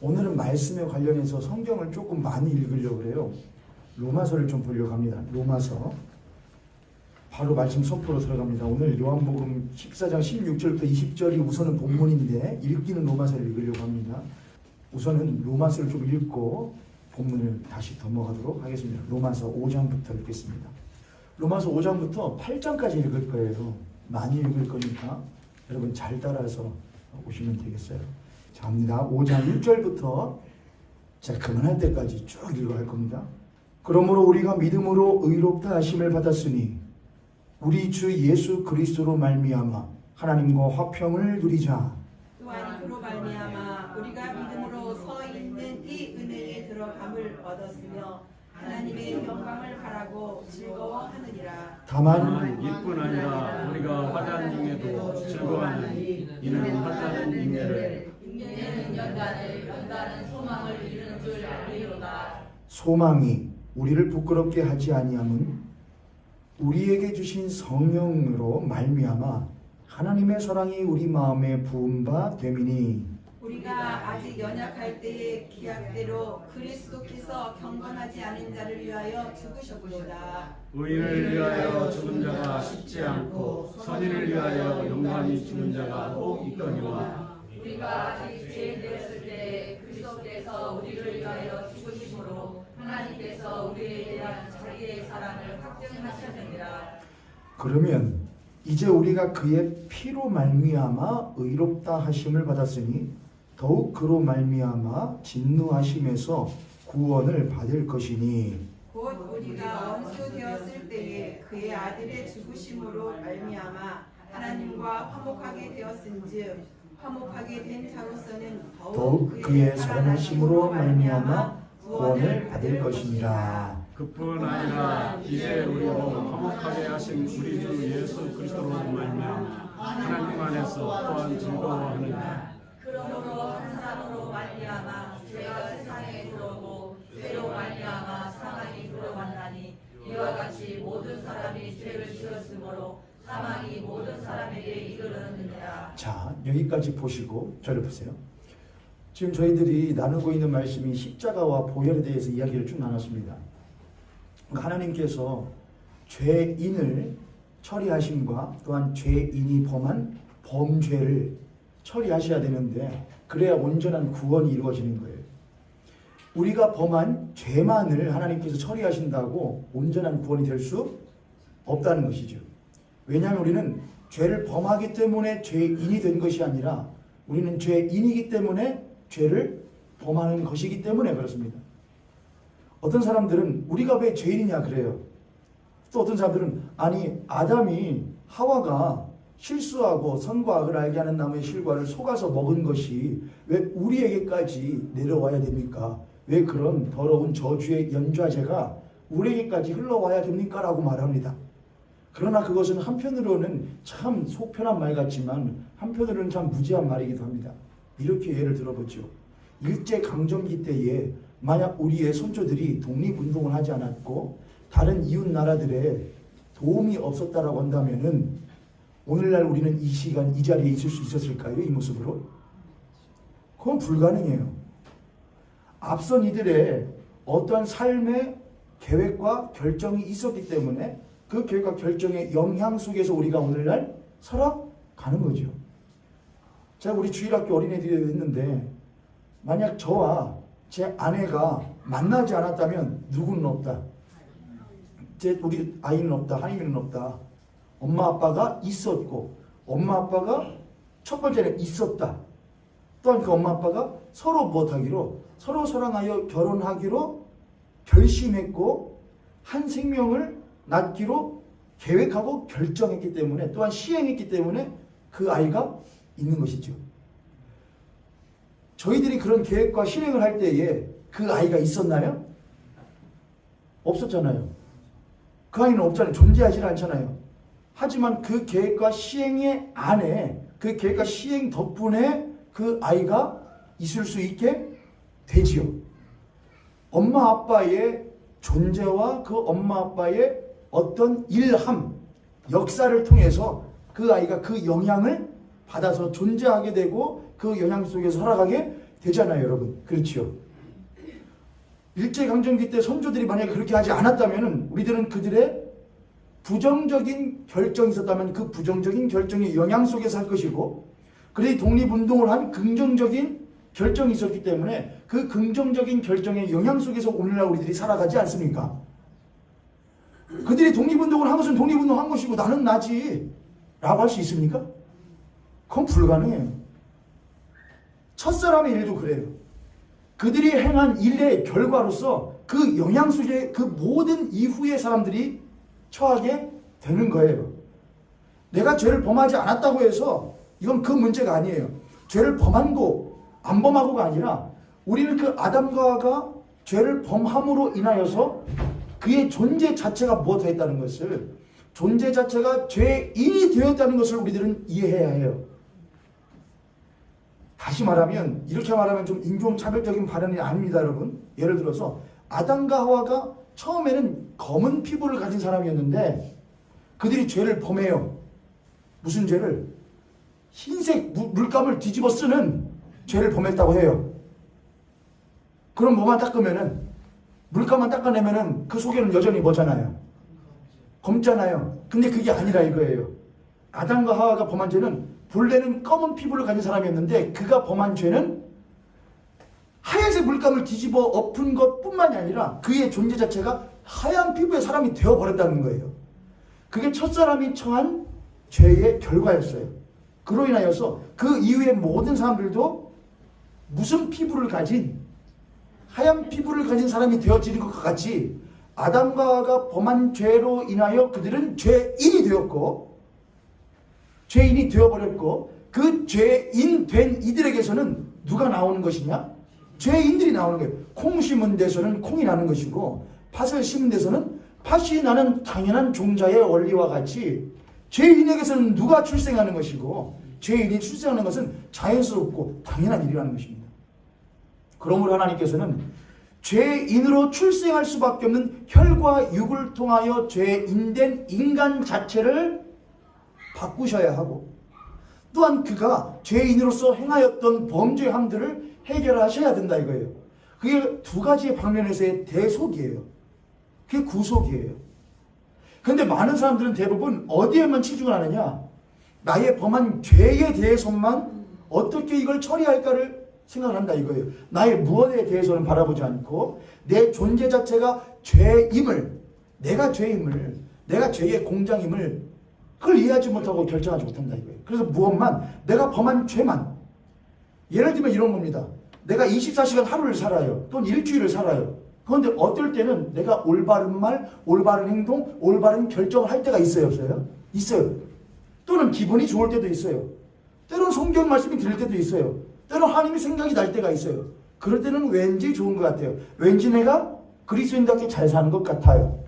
오늘은 말씀에 관련해서 성경을 조금 많이 읽으려고 그래요. 로마서를 좀 보려고 합니다. 로마서. 바로 말씀 선포로 들어갑니다. 오늘 요한복음 14장 16절부터 20절이 우선은 본문인데 읽기는 로마서를 읽으려고 합니다. 우선은 로마서를 좀 읽고 본문을 다시 넘어가도록 하겠습니다. 로마서 5장부터 읽겠습니다. 로마서 5장부터 8장까지 읽을 거예요. 많이 읽을 거니까 여러분 잘 따라서 오시면 되겠어요. 자, 갑니다. 5장 1절부터 자, 그만할 때까지 쭉 읽어갈 겁니다. 그러므로 우리가 믿음으로 의롭다 하심을 받았으니 우리 주 예수 그리스도로 말미암아 하나님과 화평을 누리자. 또한 그로 말미암아 우리가 믿음으로 서 있는 이 은혜에 들어감을 얻었으며 하나님의 영광을 바라고 즐거워하느니라. 다만 이뿐 아니라 우리가 화단 중에도 즐거워하니 이는 화단은 인내를 인내는 연단은 소망을 이루는 줄 알리로다. 소망이 우리를 부끄럽게 하지 아니함은 우리에게 주신 성령으로 말미암아 하나님의 사랑이 우리 마음에 부은 바 됨이니 우리가 아직 연약할 때의 기약대로 그리스도께서 경건하지 않은 자를 위하여 죽으셨도다. 의인을 위하여 죽은 자가 쉽지 않고 선인을 위하여 영광이 죽은 자가 혹 있거니와 우리가 아직 죄인 되었을 때 그리스도께서 우리를 위하여 죽으심으로 하나님께서 우리에 대한 자기의 사랑을 확증하셨느니라. 그러면 이제 우리가 그의 피로 말미암아 의롭다 하심을 받았으니 더욱 그로 말미암아 진노하심에서 구원을 받을 것이니 곧 우리가 원수 되었을 때에 그의 아들의 죽으심으로 말미암아 하나님과 화목하게 되었은즉 화목하게 된 자로서는 더욱 그의 살아나심으로 말미암아 구원을 받을 것이니라. 그뿐 아니라 이제 우리로 화목하게 하신 우리 주 예수 그리스도로 말미암아 하나님 안에서 또한 즐거워하느니라. 그러므로 한 사람으로 말미암아 죄가 세상에 들어오고 죄로 말미암아 사망이 들어왔나니 이와 같이 모든 사람이 죄를 지었으므로 사망이 모든 사람에게 이르렀느니라. 자, 여기까지 보시고 저를 보세요. 지금 저희들이 나누고 있는 말씀이 십자가와 보혈에 대해서 이야기를 쭉 나눴습니다. 하나님께서 죄인을 처리하심과 또한 죄인이 범한 범죄를 처리하셔야 되는데 그래야 온전한 구원이 이루어지는 거예요. 우리가 범한 죄만을 하나님께서 처리하신다고 온전한 구원이 될 수 없다는 것이죠. 왜냐하면 우리는 죄를 범하기 때문에 죄인이 된 것이 아니라 우리는 죄인이기 때문에 죄를 범하는 것이기 때문에 그렇습니다. 어떤 사람들은 우리가 왜 죄인이냐 그래요. 또 어떤 사람들은 아니 아담이 하와가 실수하고 선과 악을 알게 하는 나무의 실과를 속아서 먹은 것이 왜 우리에게까지 내려와야 됩니까? 왜 그런 더러운 저주의 연좌제가 우리에게까지 흘러와야 됩니까? 라고 말합니다. 그러나 그것은 한편으로는 참 속편한 말 같지만 한편으로는 참 무지한 말이기도 합니다. 이렇게 예를 들어보죠. 일제강점기 때에 만약 우리의 선조들이 독립운동을 하지 않았고 다른 이웃 나라들의 도움이 없었다라고 한다면은 오늘날 우리는 이 시간 이 자리에 있을 수 있었을까요? 이 모습으로? 그건 불가능해요. 앞선 이들의 어떠한 삶의 계획과 결정이 있었기 때문에 그 계획과 결정의 영향 속에서 우리가 오늘날 살아가는 거죠. 제가 우리 주일학교 어린애들이 했는데 만약 저와 제 아내가 만나지 않았다면 누구는 없다. 우리 아이는 없다. 한이는 없다. 엄마 아빠가 있었고 엄마 아빠가 첫 번째는 있었다. 또한 그 엄마 아빠가 서로 무엇하기로 서로 사랑하여 결혼하기로 결심했고 한 생명을 낳기로 계획하고 결정했기 때문에 또한 시행했기 때문에 그 아이가 있는 것이죠. 저희들이 그런 계획과 실행을 할 때에 그 아이가 있었나요? 없었잖아요. 그 아이는 없잖아요. 존재하지 않잖아요. 하지만 그 계획과 시행의 안에 그 계획과 시행 덕분에 그 아이가 있을 수 있게 되지요. 엄마 아빠의 존재와 그 엄마 아빠의 어떤 일함, 역사를 통해서 그 아이가 그 영향을 받아서 존재하게 되고 그 영향 속에서 살아가게 되잖아요, 여러분. 그렇죠? 일제강점기 때 선조들이 만약에 그렇게 하지 않았다면 우리들은 그들의 부정적인 결정이 있었다면 그 부정적인 결정의 영향 속에서 할 것이고, 그들이 독립운동을 한 긍정적인 결정이 있었기 때문에 그 긍정적인 결정의 영향 속에서 오늘날 우리들이 살아가지 않습니까? 그들이 독립운동을 한 것은 독립운동 한 것이고 나는 나지 라고 할 수 있습니까? 그건 불가능해요. 첫사람의 일도 그래요. 그들이 행한 일의 결과로서 그 영향 속에 그 모든 이후의 사람들이 처하게 되는 거예요. 내가 죄를 범하지 않았다고 해서 이건 그 문제가 아니에요. 죄를 범한 거 안 범하고가 아니라 우리는 그 아담과 하와가 죄를 범함으로 인하여서 그의 존재 자체가 무엇 했다는 것을, 존재 자체가 죄인이 되었다는 것을 우리들은 이해해야 해요. 다시 말하면, 이렇게 말하면 좀 인종차별적인 발언이 아닙니다, 여러분. 예를 들어서 아담과 하와가 처음에는 검은 피부를 가진 사람이었는데 그들이 죄를 범해요. 무슨 죄를? 흰색 물감을 뒤집어 쓰는 죄를 범했다고 해요. 그럼 뭐만 닦으면은, 물감만 닦아내면은 그 속에는 여전히 뭐잖아요? 검잖아요. 근데 그게 아니라 이거예요. 아담과 하와가 범한 죄는 본래는 검은 피부를 가진 사람이었는데 그가 범한 죄는 하얀색 물감을 뒤집어 엎은 것뿐만이 아니라 그의 존재 자체가 하얀 피부의 사람이 되어버렸다는 거예요. 그게 첫사람이 처한 죄의 결과였어요. 그로 인하여서 그 이후의 모든 사람들도 무슨 피부를 가진, 하얀 피부를 가진 사람이 되어지는 것과 같이 아담과 하와가 범한 죄로 인하여 그들은 죄인이 되었고, 죄인이 되어버렸고, 그 죄인 된 이들에게서는 누가 나오는 것이냐? 죄인들이 나오는 거예요. 콩 심은 데서는 콩이 나는 것이고 팥을 심은 데서는 팥이 나는 당연한 종자의 원리와 같이 죄인에게서는 누가 출생하는 것이고 죄인이 출생하는 것은 자연스럽고 당연한 일이라는 것입니다. 그러므로 하나님께서는 죄인으로 출생할 수밖에 없는 혈과 육을 통하여 죄인된 인간 자체를 바꾸셔야 하고, 또한 그가 죄인으로서 행하였던 범죄 함들을 해결하셔야 된다 이거예요. 그게 두 가지의 방면에서의 대속이에요. 그게 구속이에요. 그런데 많은 사람들은 대부분 어디에만 치중을 하느냐? 나의 범한 죄에 대해서만 어떻게 이걸 처리할까를 생각을 한다 이거예요. 나의 무엇에 대해서는 바라보지 않고 내 존재 자체가 죄임을, 내가 죄임을, 내가 죄의 공장임을 그걸 이해하지 못하고 결정하지 못한다 이거예요. 그래서 무엇만, 내가 범한 죄만, 예를 들면 이런 겁니다. 내가 24시간 하루를 살아요. 또는 일주일을 살아요. 그런데 어떨 때는 내가 올바른 말, 올바른 행동, 올바른 결정을 할 때가 있어요, 없어요? 있어요. 또는 기분이 좋을 때도 있어요. 때로는 성경 말씀이 들릴 때도 있어요. 때로는 하나님의 생각이 날 때가 있어요. 그럴 때는 왠지 좋은 것 같아요. 왠지 내가 그리스도인답게 잘 사는 것 같아요.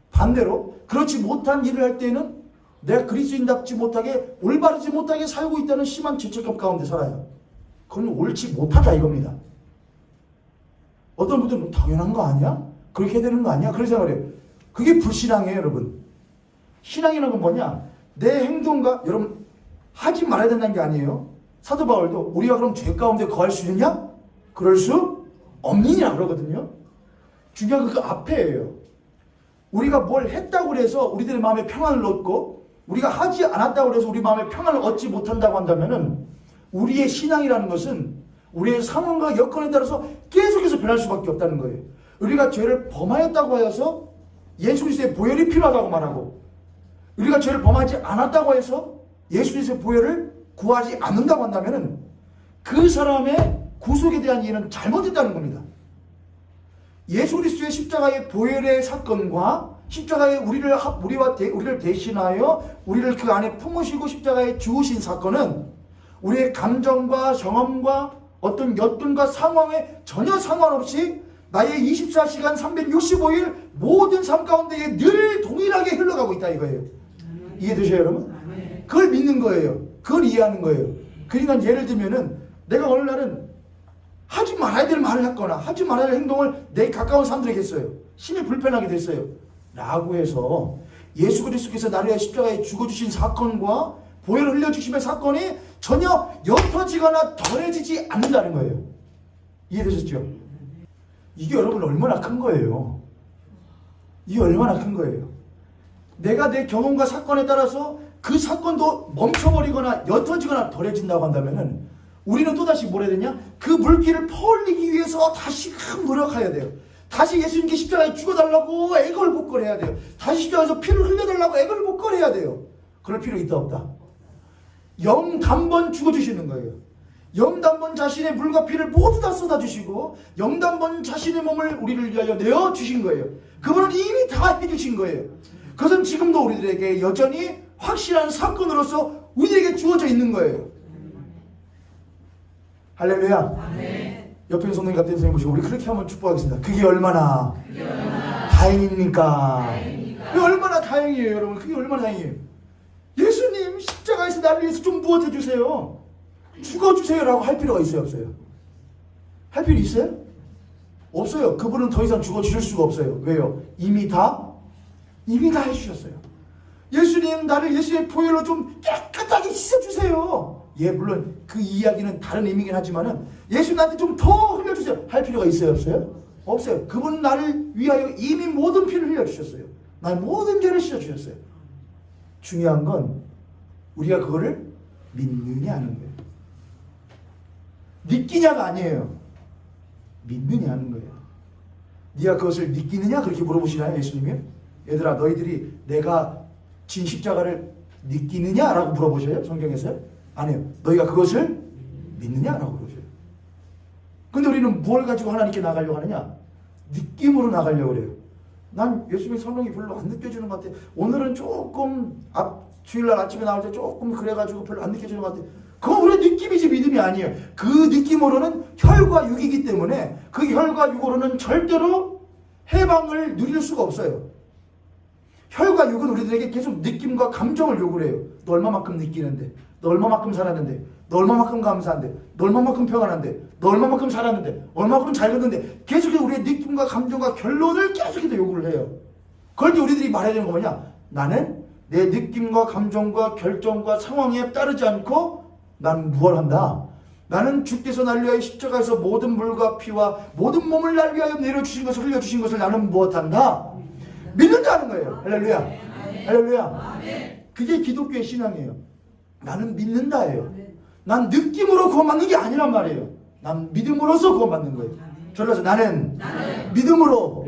반대로 그렇지 못한 일을 할 때는 내가 그리스도인답지 못하게, 올바르지 못하게 살고 있다는 심한 죄책감 가운데 살아요. 그건 옳지 못하다 이겁니다. 어떤 분들은 당연한 거 아니야? 그렇게 되는 거 아니야? 그런 생각을 해요. 그게 불신앙이에요, 여러분. 신앙이라는 건 뭐냐? 내 행동과, 여러분, 하지 말아야 된다는 게 아니에요. 사도 바울도 우리가 그럼 죄 가운데 거할 수 있느냐? 그럴 수 없느냐 그러거든요. 중요한 건 그 앞에예요. 우리가 뭘 했다고 해서 우리들의 마음에 평안을 얻고, 우리가 하지 않았다고 해서 우리 마음에 평안을 얻지 못한다고 한다면은 우리의 신앙이라는 것은 우리의 상황과 여건에 따라서 계속해서 변할 수밖에 없다는 거예요. 우리가 죄를 범하였다고 해서 예수 그리스도의 보혈이 필요하다고 말하고, 우리가 죄를 범하지 않았다고 해서 예수 그리스도의 보혈을 구하지 않는다고 한다면은 그 사람의 구속에 대한 이해는 잘못됐다는 겁니다. 예수 그리스도의 십자가의 보혈의 사건과 십자가에 우리를 대신하여 우리를 그 안에 품으시고 십자가에 죽으신 사건은 우리의 감정과 경험과 어떤 여건과 상황에 전혀 상관없이 나의 24시간 365일 모든 삶 가운데에 늘 동일하게 흘러가고 있다 이거예요. 이해되셔요 여러분? 그걸 믿는 거예요. 그걸 이해하는 거예요. 그러니까 예를 들면은 내가 어느 날은 하지 말아야 될 말을 했거나 하지 말아야 될 행동을 내 가까운 사람들에게 했어요. 심히 불편하게 됐어요. 라고 해서 예수 그리스도께서 나를 위해 십자가에 죽어주신 사건과 보혈을 흘려주시면 사건이 전혀 옅어지거나 덜해지지 않는다는 거예요. 이해되셨죠? 이게 여러분 얼마나 큰 거예요. 이게 얼마나 큰 거예요. 내가 내 경험과 사건에 따라서 그 사건도 멈춰버리거나 옅어지거나 덜해진다고 한다면은 우리는 또다시 뭘 해야 되냐? 그 물기를 퍼올리기 위해서 다시금 노력해야 돼요. 다시 예수님께 십자가에 죽어달라고 애걸복걸해야 돼요. 다시 십자가에서 피를 흘려달라고 애걸복걸해야 돼요. 그럴 필요 있다 없다? 영단번 죽어주시는 거예요. 영단번 자신의 물과 피를 모두 다 쏟아주시고 영단번 자신의 몸을 우리를 위하여 내어주신 거예요. 그분은 이미 다 해주신 거예요. 그것은 지금도 우리들에게 여전히 확실한 사건으로서 우리에게 주어져 있는 거예요. 할렐루야. 아멘. 옆에 있는 성도님 같은 선생님 보시고 우리 그렇게 한번 축복하겠습니다. 그게 얼마나 다행입니까? 그게 얼마나 다행이에요, 여러분. 그게 얼마나 다행이에요. 예수님 십자가에서 나를 위해서 좀 무엇 해주세요. 죽어주세요라고 할 필요가 있어요, 없어요? 할 필요 있어요? 없어요. 그분은 더 이상 죽어주실 수가 없어요. 왜요? 이미 다 해주셨어요. 예수님 나를 예수의 보혈로 좀 깨끗하게 씻어주세요. 예, 물론 그 이야기는 다른 의미긴 하지만은 예수 나한테 좀 더 흘려주세요. 할 필요가 있어요, 없어요? 없어요. 그분은 나를 위하여 이미 모든 피를 흘려주셨어요. 나의 모든 죄를 씻어주셨어요. 중요한 건 우리가 그거를 믿느냐 하는 거예요. 믿기냐가 아니에요. 믿느냐 하는 거예요. 네가 그것을 믿기느냐 그렇게 물어보시나요, 예수님이? 얘들아, 너희들이 내가 진 십자가를 믿기느냐라고 물어보셔요, 성경에서요? 아니에요. 너희가 그것을 믿느냐라고 물어보셔요. 근데 우리는 뭘 가지고 하나님께 나가려고 하느냐? 느낌으로 나가려고 그래요. 난 예수님의 성령이 별로 안 느껴지는 것 같아. 오늘은 조금 주일날 아침에 나올 때 조금 그래가지고 별로 안 느껴지는 것 같아. 그건 우리의 느낌이지 믿음이 아니에요. 그 느낌으로는 혈과 육이기 때문에 그 혈과 육으로는 절대로 해방을 누릴 수가 없어요. 혈과 육은 우리들에게 계속 느낌과 감정을 요구를 해요. 너 얼마만큼 느끼는데, 너 얼마만큼 살았는데, 너 얼마만큼 감사한데, 너 얼마만큼 평안한데, 너 얼마만큼 살았는데, 얼마만큼 잘 걷는데, 계속해서 우리의 느낌과 감정과 결론을 계속해서 요구를 해요. 그럴 때 우리들이 말해야 되는 거 뭐냐? 나는 내 느낌과 감정과 결정과 상황에 따르지 않고 나는 무엇을 한다? 나는 주께서 나를 위하여 십자가에서 모든 물과 피와 모든 몸을 나를 위하여 내려주신 것을 흘려주신 것을 나는 무엇한다? 믿는다는 거예요. 할렐루야. 할렐루야. 그게 기독교의 신앙이에요. 나는 믿는다예요. 난 느낌으로 구원받는 게 아니란 말이에요. 난 믿음으로서 구원받는 거예요. 저래서 나는 믿음으로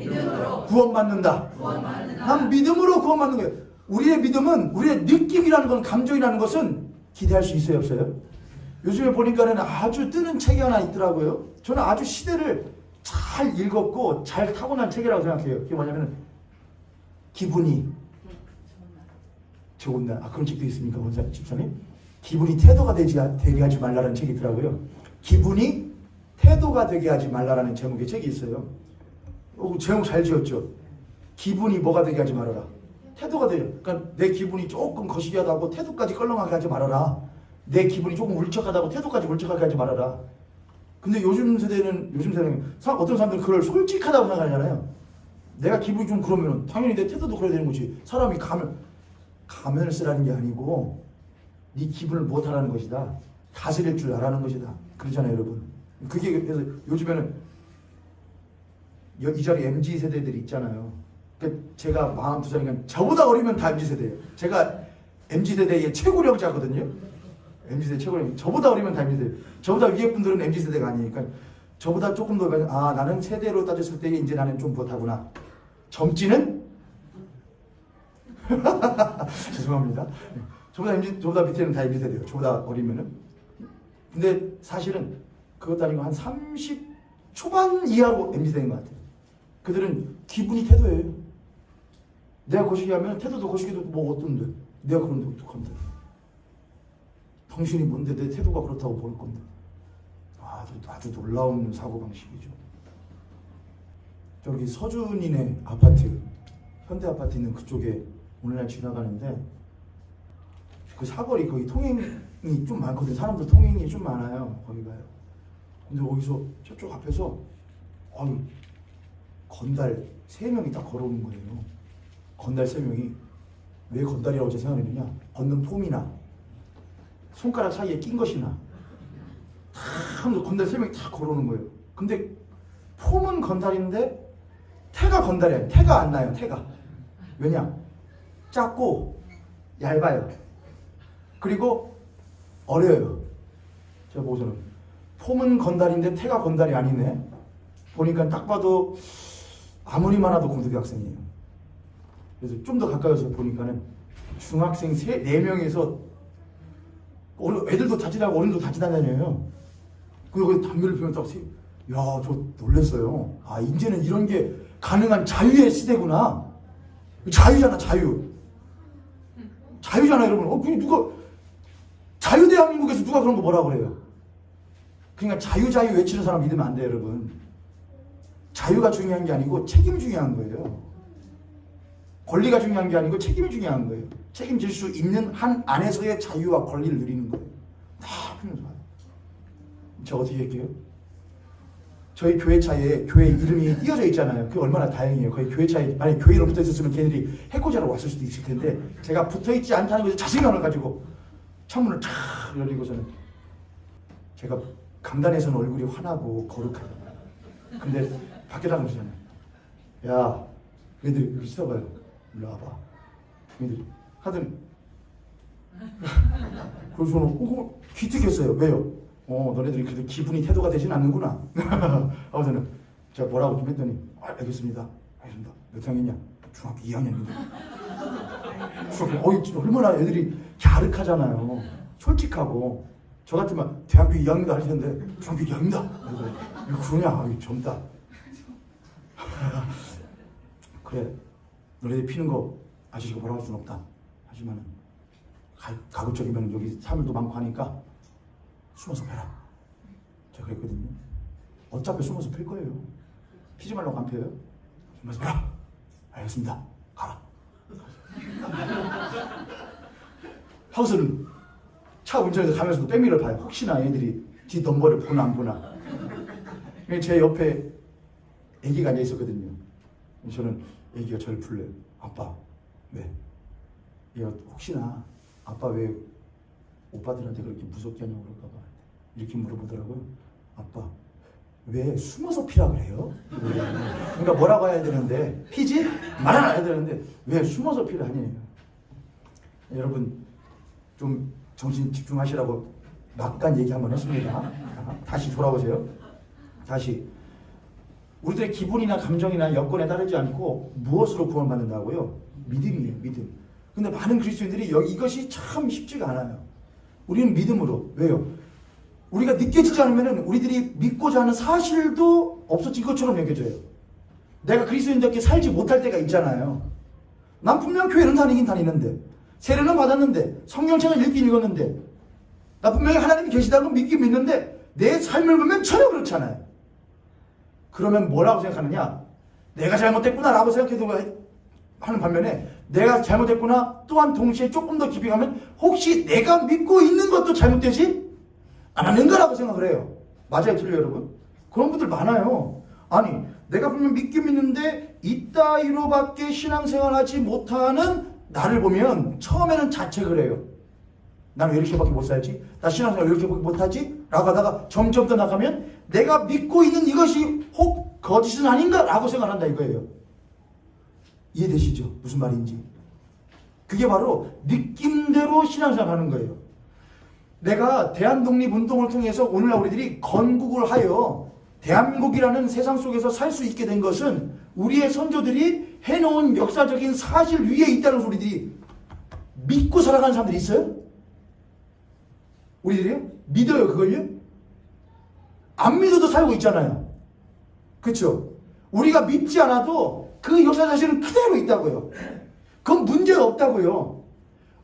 구원받는다. 난 믿음으로 구원받는 거예요. 우리의 믿음은, 우리의 느낌이라는 건, 감정이라는 것은 기대할 수 있어요, 없어요? 요즘에 보니까는 아주 뜨는 책이 하나 있더라고요. 저는 아주 시대를 잘 읽었고 잘 타고난 책이라고 생각해요. 그게 뭐냐면 기분이 좋은 날. 그런 책도 있습니까, 원사 집사님? 기분이 태도가 되게 하지 말라라는 책이 있더라고요. 기분이 태도가 되게 하지 말라라는 제목의 책이 있어요. 제목 잘 지었죠? 기분이 뭐가 되게 하지 말아라. 태도가 돼요. 그러니까 내 기분이 조금 거시기하다고 태도까지 껄렁하게 하지 말아라. 내 기분이 조금 울적하다고 태도까지 울적하게 하지 말아라. 근데 요즘 세대는 어떤 사람들은 그걸 솔직하다고 생각하잖아요. 내가 기분이 좀 그러면 당연히 내 태도도 그래야 되는 거지. 사람이 가면을 쓰라는 게 아니고 네 기분을 못하라는 것이다. 다스릴 줄 알아는 것이다. 그러잖아요, 여러분. 그게 그래서 요즘에는 이 자리 MZ세대들이 있잖아요. 그러니까 제가 42살이니까 저보다 어리면 다 MZ세대예요. 제가 MZ세대의 최고령자거든요. MZ세대 최고령. 저보다 어리면 다 MZ세대. 저보다 위에 분들은 MZ세대가 아니니까 저보다 조금 더 나는 세대로 따졌을 때 이제 나는 좀 못하구나. 젊지는? 죄송합니다. 저보다 밑에는 다 MZ세대예요. 저보다 어리면은. 근데 사실은 그것도 아니고 한 30 초반 이하로 MZ세대인 것 같아요. 그들은 기분이 태도예요. 내가 거시기 하면 태도도 거시기도 뭐 어떤데? 내가 그런데 어떡한데? 당신이 뭔데 내 태도가 그렇다고 볼 건데? 아주 놀라운 사고방식이죠. 저기 서준이네 아파트, 현대 아파트 있는 그쪽에 오늘날 지나가는데 그 사거리 거기 통행이 좀 많거든요. 사람들 통행이 좀 많아요. 거기가요. 근데 거기서 저쪽 앞에서 건달 3명이 딱 걸어오는 거예요. 건달 3명이. 왜 건달이라고 제가 생각했느냐? 걷는 폼이나 손가락 사이에 낀 것이나 다 하면서 건달 3명이 다 걸어오는 거예요. 근데 폼은 건달인데 태가 건달이 아니에요. 태가 안 나요. 태가. 왜냐? 작고 얇아요. 그리고 어려요. 제가 보고서는 폼은 건달인데 태가 건달이 아니네. 보니까 딱 봐도 아무리 많아도 고등학생이에요. 그래서 좀 더 가까이서 보니까는 중학생 4명에서 애들도 다치다고 어른도 다치다녀요. 그리고 담배를 피우면 딱 야, 저 놀랐어요. 아, 이제는 이런 게 가능한 자유의 시대구나. 자유잖아, 자유. 자유잖아, 여러분. 그냥 누가 자유대한민국에서 누가 그런 거 뭐라 그래요? 그러니까 자유 외치는 사람 믿으면 안 돼요, 여러분. 자유가 중요한 게 아니고 책임이 중요한 거예요. 권리가 중요한 게 아니고 책임이 중요한 거예요. 책임질 수 있는 한 안에서의 자유와 권리를 누리는 거예요. 다 필요해요. 제가 어떻게 할게요? 저희 교회 차에 교회 이름이 띄어져 있잖아요. 그게 얼마나 다행이에요. 거의 교회 차에 만약에 교회로 붙어 있었으면 걔네들이 해코지하러 왔을 수도 있을 텐데 제가 붙어 있지 않다는 것에 자신감을 가지고 창문을 탁 열리고서는 제가 강단에서는 얼굴이 환하고 거룩해요. 근데 밖에 나가면 그러잖아요. 야, 얘들이 여기 있어봐요. 일로 와봐. 얘들이 하더니 그래서 저는 기특했어요. 왜요? 너네들이 그래도 기분이 태도가 되진 않는구나. 하고서는 제가 뭐라고 좀 했더니 알겠습니다. 알겠습니다. 몇 학년이냐? 중학교 2학년인데. 얼마나 애들이 갸륵하잖아요. 솔직하고. 저 같으면 대학교 2학년도 할 텐데 중학교 2학년이다. 왜 그러냐? 젊다. 그래, 너네들 피는 거 아저씨가 뭐라고 할 수는 없다. 하지만 가급적이면 여기 사물도 많고 하니까 숨어서 패라. 제가 그랬거든요. 어차피 숨어서 필 거예요. 피지 말라고 안 펴요. 숨어서 패라. 알겠습니다. 가라. 하우스는 차 운전해서 가면서도 백미러를 봐요. 혹시나 애들이 뒤 넘버를 보나 안 보나. 제 옆에 애기가 앉아 있었거든요. 저는 애기가 저를 불러요. 아빠, 왜? 얘가 혹시나 아빠 왜 오빠들한테 그렇게 무섭게 하냐고 그럴까봐 이렇게 물어보더라고요. 아빠, 왜 숨어서 피라 그래요? 그러니까 뭐라고 해야 되는데 피지? 말은 안 해야 되는데 왜 숨어서 피라 하냐요. 여러분 좀 정신 집중하시라고 막간 얘기 한번 했습니다. 다시 돌아오세요. 다시 우리들의 기분이나 감정이나 여건에 따르지 않고 무엇으로 구원받는다고요? 믿음이에요. 믿음. 근데 많은 그리스도인들이 이것이 참 쉽지가 않아요. 우리는 믿음으로. 왜요? 우리가 느껴지지 않으면 우리들이 믿고자 하는 사실도 없어진 것처럼 여겨져요. 내가 그리스도인답게 살지 못할 때가 있잖아요. 난 분명 교회는 다니긴 다니는데 세례는 받았는데 성경책을 읽긴 읽었는데 나 분명히 하나님이 계시다고 믿긴 믿는데 내 삶을 보면 전혀 그렇잖아요. 그러면 뭐라고 생각하느냐? 내가 잘못했구나 라고 생각해도 하는 반면에 내가 잘못했구나 또한 동시에 조금 더 깊이 가면 혹시 내가 믿고 있는 것도 잘못되지 않았는가라고 생각을 해요. 맞아요, 틀려요, 여러분? 그런 분들 많아요. 아니, 내가 분명 믿긴 믿는데 이따위로밖에 신앙생활하지 못하는 나를 보면 처음에는 자책을 해요. 난 왜 이렇게밖에 못 살지? 나 신앙생활 왜 이렇게밖에 못하지? 라고 하다가 점점 더 나가면 내가 믿고 있는 이것이 혹 거짓은 아닌가? 라고 생각한다 이거예요. 이해되시죠? 무슨 말인지. 그게 바로 느낌대로 신앙생활 하는 거예요. 내가 대한독립운동을 통해서 오늘날 우리들이 건국을 하여 대한민국이라는 세상 속에서 살 수 있게 된 것은 우리의 선조들이 해놓은 역사적인 사실 위에 있다는 소리들이 믿고 살아가는 사람들이 있어요? 우리들이요? 믿어요 그걸요? 안 믿어도 살고 있잖아요. 그렇죠? 우리가 믿지 않아도 그 역사 사실은 그대로 있다고요. 그건 문제가 없다고요.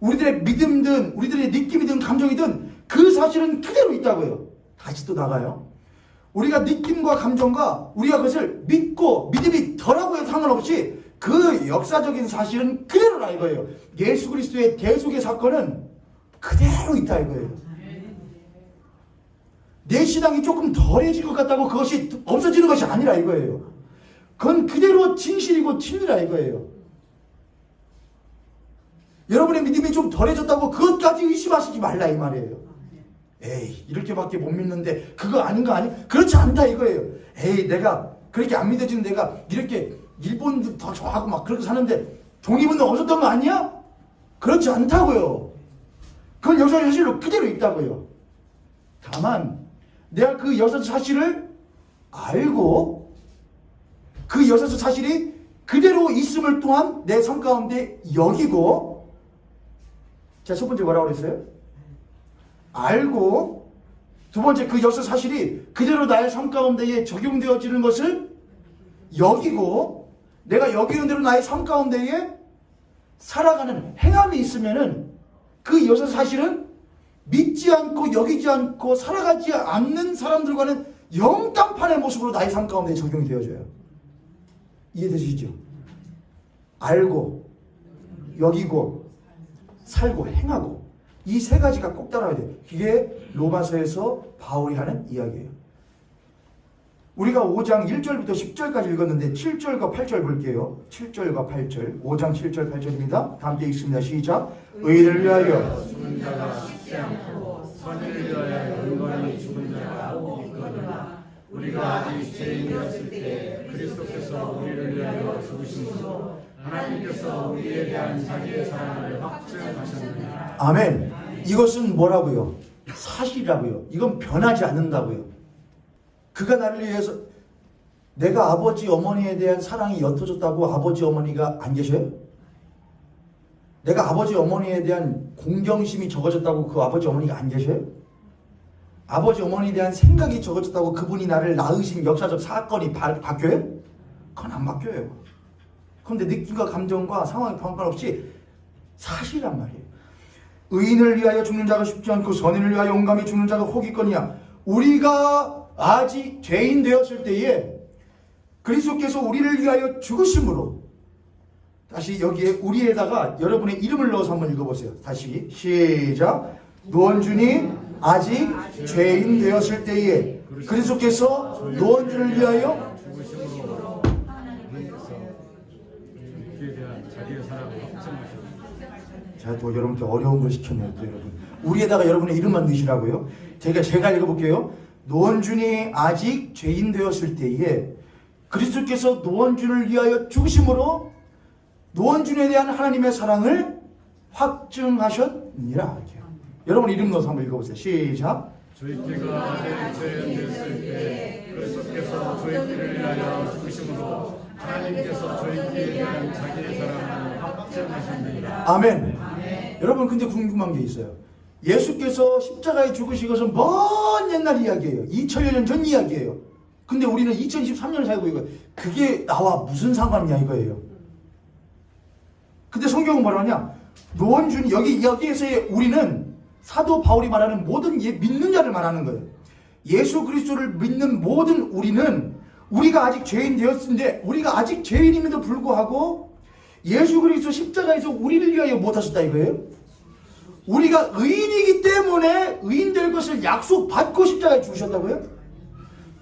우리들의 믿음든 우리들의 느낌이든 감정이든 그 사실은 그대로 있다고요. 다시 또 나가요. 우리가 느낌과 감정과 우리가 그것을 믿고 믿음이 덜하고 해도 상관없이 그 역사적인 사실은 그대로라 이거예요. 예수 그리스도의 대속의 사건은 그대로 있다 이거예요. 내 신앙이 조금 덜해질 것 같다고 그것이 없어지는 것이 아니라 이거예요. 그건 그대로 진실이고 진리라 이거예요. 여러분의 믿음이 좀 덜해졌다고 그것까지 의심하시지 말라 이 말이에요. 에이 이렇게밖에 못 믿는데 그거 아닌 거 아니? 그렇지 않다 이거예요. 에이 내가 그렇게 안 믿어지는 내가 이렇게 일본도 더 좋아하고 막 그렇게 사는데 독립운동 없었던 거 아니야? 그렇지 않다고요. 그건 역사 사실로 그대로 있다고요. 다만 내가 그 역사 사실을 알고 그 역사 사실이 그대로 있음을 또한 내 삶 가운데 여기고, 제가 첫 번째 뭐라고 그랬어요? 알고, 두 번째 그 역사 사실이 그대로 나의 삶 가운데에 적용되어지는 것을 여기고, 내가 여기는 대로 나의 삶 가운데에 살아가는 행함이 있으면은 그 역사 사실은 믿지 않고 여기지 않고 살아가지 않는 사람들과는 영단판의 모습으로 나의 삶 가운데 적용이 되어져요. 이해되시죠? 알고, 여기고, 살고, 행하고, 이 세 가지가 꼭 따라야 돼요. 이게 로마서에서 바울이 하는 이야기예요. 우리가 5장 1절부터 10절까지 읽었는데 7절과 8절 볼게요. 7절과 8절, 5장 7절 8절입니다. 다 함께 읽습니다. 시작. 의를 위하여 죽은 자가 쉽지 않고 선을 위하여 근거리 죽은 자가 있거니와 우리가 아직 죄인이었을 때 그리스도께서 우리를 위하여 죽으심으로 하나님께서 우리에 대한 자기의 사랑을 확증하셨느니라. 아멘. 이것은 뭐라고요? 사실이라고요. 이건 변하지 않는다고요. 그가 나를 위해서, 내가 아버지 어머니에 대한 사랑이 옅어졌다고 아버지 어머니가 안 계셔요? 내가 아버지 어머니에 대한 공경심이 적어졌다고 그 아버지 어머니가 안 계셔요? 아버지 어머니에 대한 생각이 적어졌다고 그분이 나를 낳으신 역사적 사건이 바뀌어요? 그건 안 바뀌어요. 그런데 느낌과 감정과 상황에 상관없이 사실이란 말이에요. 의인을 위하여 죽는 자가 쉽지 않고 선인을 위하여 온감히 죽는 자가 혹 있거니와 우리가 아직 죄인 되었을 때에 그리스도께서 우리를 위하여 죽으심으로, 다시 여기에 우리에다가 여러분의 이름을 넣어서 한번 읽어보세요. 다시 시작. 노원준이 아직 죄인 되었을 때에 그리스도께서 노원준을 위하여 죽으심으로 하나님께서 우리에 대한 자기의 사랑을 확증하셨느니라. 제가 또 여러분께 어려운 걸 시켰네요. 또 여러분 우리에다가 여러분의 이름만 넣으시라고요. 제가 읽어볼게요. 노원준이 아직 죄인 되었을 때에 그리스도께서 노원준을 위하여 죽으심으로 노원준에 대한 하나님의 사랑을 확증하셨느니라. 여러분 이름 넣어서 한번 읽어보세요. 시작. 저희끼가 아직 죄인 됐을 때 그리스도께서 저희끼를 위하여 죽으심으로 하나님께서 저희끼에 대한 자기의 사랑을 확증하셨느니라. 아멘. 여러분 근데 궁금한 게 있어요. 예수께서 십자가에 죽으신 것은 먼 옛날 이야기예요. 2000여 년 전 이야기예요. 근데 우리는 2023년을 살고 있고 그게 나와 무슨 상관이냐 이거예요. 근데 성경은 뭐라 하냐? 노원준이 여기에서의 우리는 사도 바울이 말하는 모든 믿는 자를 말하는 거예요. 예수 그리스도를 믿는 모든 우리는 우리가 아직 죄인 되었는데 우리가 아직 죄인임에도 불구하고 예수 그리스도 십자가에서 우리를 위하여 못하셨다 이거예요. 우리가 의인이기 때문에 의인 될 것을 약속받고 십자가에 죽으셨다고요?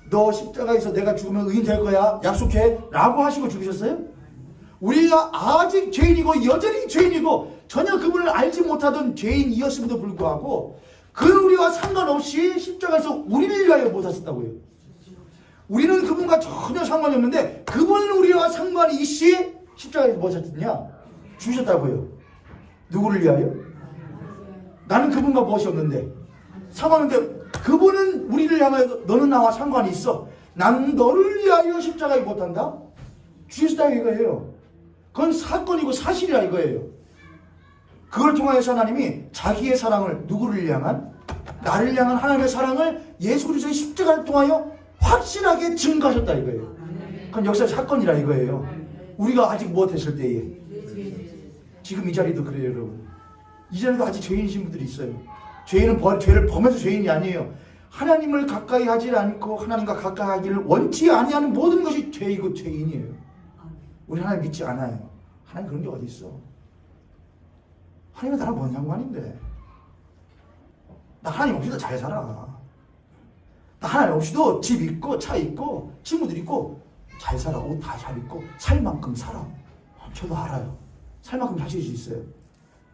너 십자가에서 내가 죽으면 의인 될 거야 약속해 라고 하시고 죽으셨어요? 우리가 아직 죄인이고 여전히 죄인이고 전혀 그분을 알지 못하던 죄인이었음에도 불구하고 그 우리와 상관없이 십자가에서 우리를 위하여 못하셨다고요. 우리는 그분과 전혀 상관이 없는데 그분은 우리와 상관이 있이 십자가에서 못하셨냐? 죽으셨다고요. 누구를 위하여? 나는 그분과 무엇이 없는데 상관없는데 그분은 우리를 향하여 너는 나와 상관이 있어. 나는 너를 위하여 십자가에 못한다? 죽으셨다 이거예요. 그건 사건이고 사실이라 이거예요. 그걸 통하여서 하나님이 자기의 사랑을 누구를 향한? 나를 향한 하나님의 사랑을 예수 그리스도의 십자가를 통하여 확실하게 증거하셨다 이거예요. 그건 역사의 사건이라 이거예요. 우리가 아직 무엇했을 때에 지금 이 자리도 그래요 여러분. 이 자리도 아직 죄인이신 분들이 있어요. 죄인은 죄를 범해서 죄인이 아니에요. 하나님을 가까이 하지 않고 하나님과 가까이 하기를 원치 아니하는 모든 것이 죄이고 죄인이에요. 우리 하나님 믿지 않아요. 하나님 그런 게 어디 있어? 하나님은 나랑 뭔 상관인데? 나 하나님 없이도 잘 살아. 나 하나님 없이도 집 있고 차 있고 친구들 있고 잘 살아. 옷 다 잘 입고 살 만큼 살아. 저도 알아요. 살 만큼 사실 수 있어요.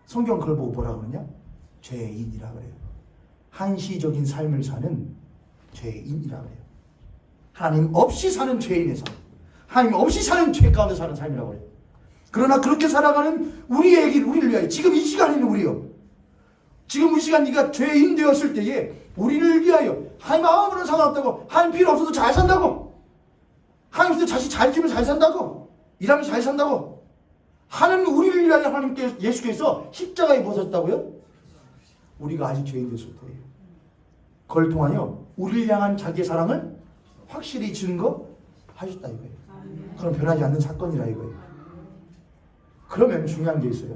성경 그걸 보고 뭐라 그러냐? 죄인이라 그래요. 한시적인 삶을 사는 죄인이라 그래요. 하나님 없이 사는 죄인의 삶, 하나님 없이 사는 죄 가운데 사는 삶이라고 그래요. 그러나 그렇게 살아가는 우리를 위하여, 지금 이 시간에 있는 우리요, 지금 이 시간 네가 죄인 되었을 때에 우리를 위하여, 하나님 아무런 상관없다고, 하나님 필요 없어도 잘 산다고, 하나님 없어도 자식 잘 지면 잘 산다고, 일하면 잘 산다고, 하나님 우리를 위하여 하나님께 예수께서 십자가에 벗었다고요? 우리가 아직 죄인 됐을 때예요. 그걸 통하여 우리를 향한 자기의 사랑을 확실히 증거 하셨다 이거예요. 그럼 변하지 않는 사건이라 이거예요. 그러면 중요한 게 있어요.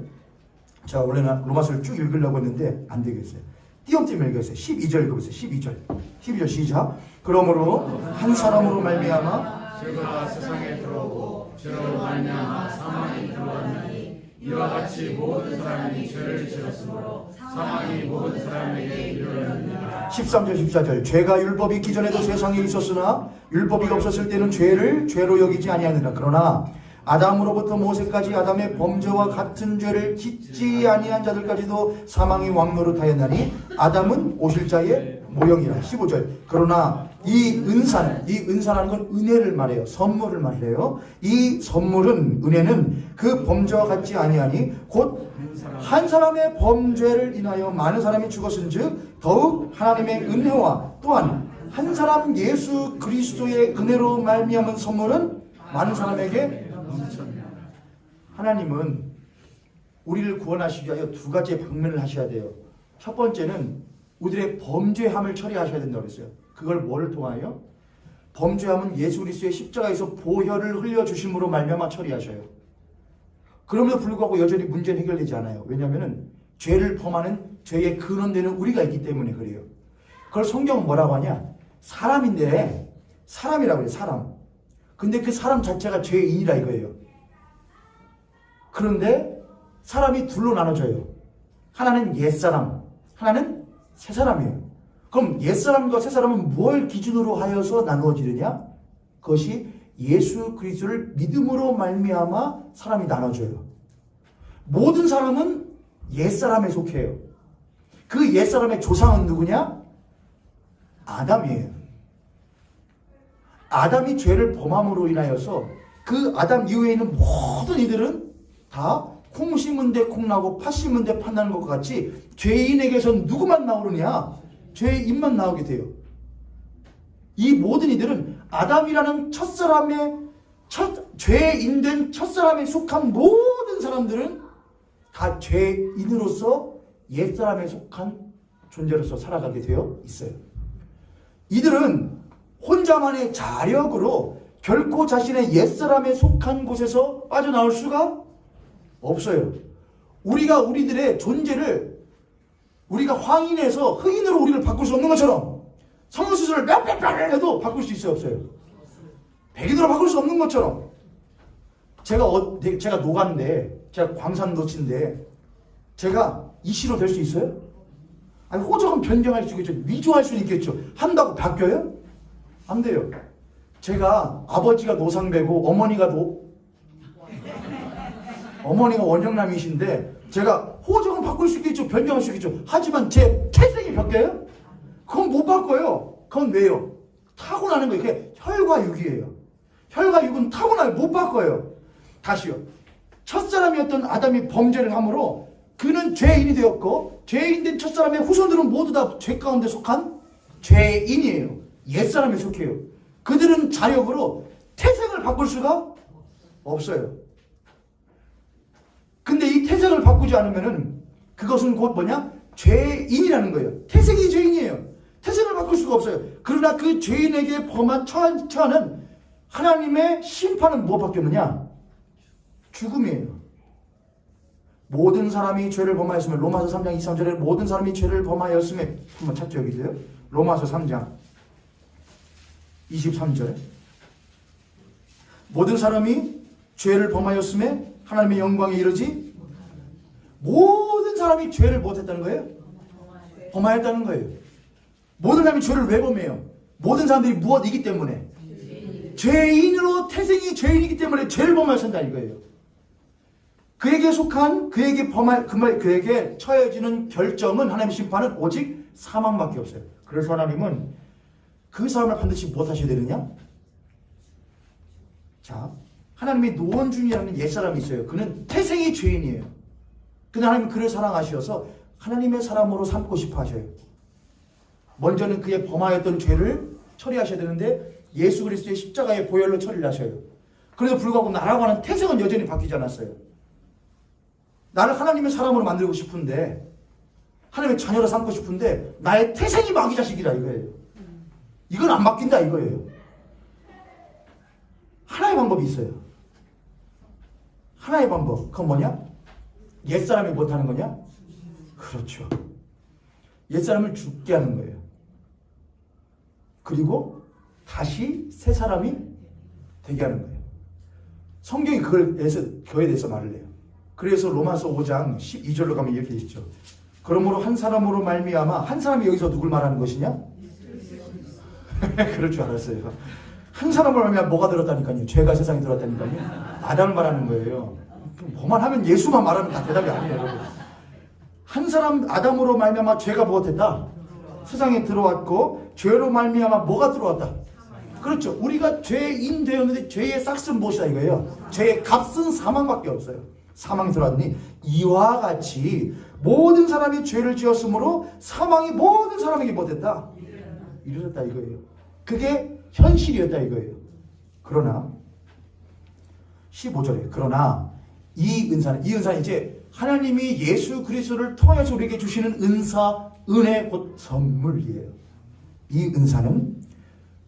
자, 원래는 로마서를 쭉 읽으려고 했는데 안 되겠어요. 띄엄띄엄 읽었어요. 12절 읽어보세요. 12절 시작. 그러므로 한 사람으로 말미암아 죄가 세상에 들어오고 죄로 말미암아 사망이 들어왔나니 이와 같이 모든 사람이 죄를 지었으므로 사망이 모든 사람에게 이르렀느니라. 13절 14절 죄가 율법이 있기 전에도 세상에 있었으나 율법이 없었을 때는 죄를 죄로 여기지 아니하느라. 그러나 아담으로부터 모세까지 아담의 범죄와 같은 죄를 짓지 아니한 자들까지도 사망이 왕노릇하였나니 아담은 오실자의 모형이라. 15절 그러나 이 은사라는 건 은혜를 말해요. 선물을 말해요. 이 선물은, 은혜는 그 범죄와 같지 아니하니 곧 한 사람의 범죄를 인하여 많은 사람이 죽었은즉 더욱 하나님의 은혜와 또한 한 사람 예수 그리스도의 은혜로 말미암은 선물은 많은 사람에게 넘쳤느니라. 하나님은 우리를 구원하시기 위하여 두 가지의 방면을 하셔야 돼요. 첫 번째는 우리들의 범죄함을 처리하셔야 된다고 그랬어요. 그걸 뭐를 통하여? 범죄함은 예수 그리스도의 십자가에서 보혈을 흘려주심으로 말미암아 처리하셔요. 그럼에도 불구하고 여전히 문제는 해결되지 않아요. 왜냐하면 죄를 범하는 죄의 근원되는 우리가 있기 때문에 그래요. 그걸 성경은 뭐라고 하냐? 사람인데, 사람이라고 해요. 사람. 근데 그 사람 자체가 죄인이라 이거예요. 그런데 사람이 둘로 나눠져요. 하나는 옛사람, 하나는 새사람이에요. 그럼 옛사람과 새사람은 뭘 기준으로 하여서 나누어지느냐? 그것이 예수 그리스도를 믿음으로 말미암아 사람이 나눠져요. 모든 사람은 옛사람에 속해요. 그 옛사람의 조상은 누구냐? 아담이에요. 아담이 죄를 범함으로 인하여서 그 아담 이후에 있는 모든 이들은 다 콩 심은 데 콩 나고 팥 심은 데 팥 나는 것과 같이 죄인에게서 누구만 나오느냐? 죄인만 나오게 돼요. 이 모든 이들은 아담이라는 죄인된 첫사람에 속한 모든 사람들은 다 죄인으로서 옛사람에 속한 존재로서 살아가게 되어 있어요. 이들은 혼자만의 자력으로 결코 자신의 옛사람에 속한 곳에서 빠져나올 수가 없어요. 우리가 우리들의 존재를 우리가 황인에서 흑인으로 우리를 바꿀 수 없는 것처럼 성형수술을 몇 해도 바꿀 수 있어요, 없어요? 백인으로 바꿀 수 없는 것처럼 제가 노가인데, 제가 광산노치인데 제가 이씨로 될 수 있어요? 아니, 호적은 변경할 수 있겠죠. 위조할 수 있겠죠. 한다고 바뀌어요? 안 돼요. 제가 아버지가 노상배고 어머니가 원영남이신데 제가 호적은 바꿀 수 있겠죠. 변경할 수 있겠죠. 하지만 제 태생이 바뀌어요? 그건 못 바꿔요. 그건 왜요? 타고나는 거예요. 그게 혈과육이에요. 혈과육은 타고나요. 못 바꿔요. 다시요. 첫사람이었던 아담이 범죄를 함으로 그는 죄인이 되었고, 죄인된 첫사람의 후손들은 모두 다 죄 가운데 속한 죄인이에요. 옛사람에 속해요. 그들은 자력으로 태생을 바꿀 수가 없어요. 근데 이 태생을 바꾸지 않으면은 그것은 곧 뭐냐? 죄인이라는 거예요. 태생이 죄인이에요. 태생을 바꿀 수가 없어요. 그러나 그 죄인에게 처하는 하나님의 심판은 무엇밖에 없느냐? 죽음이에요. 모든 사람이 죄를 범하였으면, 로마서 3장 23절에 모든 사람이 죄를 범하였음에, 한번 찾죠, 여기서요. 로마서 3장 23절. 모든 사람이 죄를 범하였음에 하나님의 영광에 이르지, 모든 사람이 죄를 못했다는 거예요? 범하였다는 거예요. 모든 사람이 죄를 왜 범해요? 모든 사람들이 무엇이기 때문에? 죄인으로 태생이 죄인이기 때문에 죄를 범하였다는 거예요. 그에게 속한 그에게 범할 그에게 처해지는 결정은 하나님의 심판은 오직 사망밖에 없어요. 그래서 하나님은 그 사람을 반드시 무엇 하셔야 되느냐? 자, 하나님의 노원준이라는 옛사람이 있어요. 그는 태생이 죄인이에요. 근데 하나님은 그를 사랑하셔서 하나님의 사람으로 삼고 싶어 하셔요. 먼저는 그의 범하였던 죄를 처리하셔야 되는데 예수 그리스도의 십자가의 보혈로 처리를 하셔요. 그래도 불구하고 나라고 하는 태생은 여전히 바뀌지 않았어요. 나를 하나님의 사람으로 만들고 싶은데, 하나님의 자녀로 삼고 싶은데 나의 태생이 마귀 자식이라 이거예요. 이건 안 바뀐다 이거예요. 하나의 방법이 있어요. 하나의 방법. 그건 뭐냐? 옛사람이 못하는 거냐? 그렇죠. 옛사람을 죽게 하는 거예요. 그리고 다시 새 사람이 되게 하는 거예요. 성경이 그거에 대해서 말을 해요. 그래서 로마서 5장 12절로 가면 이렇게 있죠. 그러므로 한 사람으로 말미암아, 한 사람이 여기서 누굴 말하는 것이냐? 그럴 줄 알았어요. 한 사람으로 말미암아 뭐가 들었다니까요? 죄가 세상에 들었다니까요. 아담을 말하는 거예요. 뭐만 하면 예수만 말하면 다 대답이 아니에요, 여러분. 한 사람 아담으로 말미암아 죄가 무엇했다? 세상에 들어왔고, 죄로 말미암아 뭐가 들어왔다? 그렇죠. 우리가 죄인 되었는데 죄의 싹은 무엇이다 이거예요. 죄의 값은 사망밖에 없어요. 사망이 들어왔니? 이와 같이 모든 사람이 죄를 지었으므로 사망이 모든 사람에게 못했다. 이르렀다 이거예요. 그게 현실이었다 이거예요. 그러나 15절에 그러나 이 은사는 이제 하나님이 예수 그리스도를 통해서 우리에게 주시는 은사, 은혜 곧 선물이에요. 이 은사는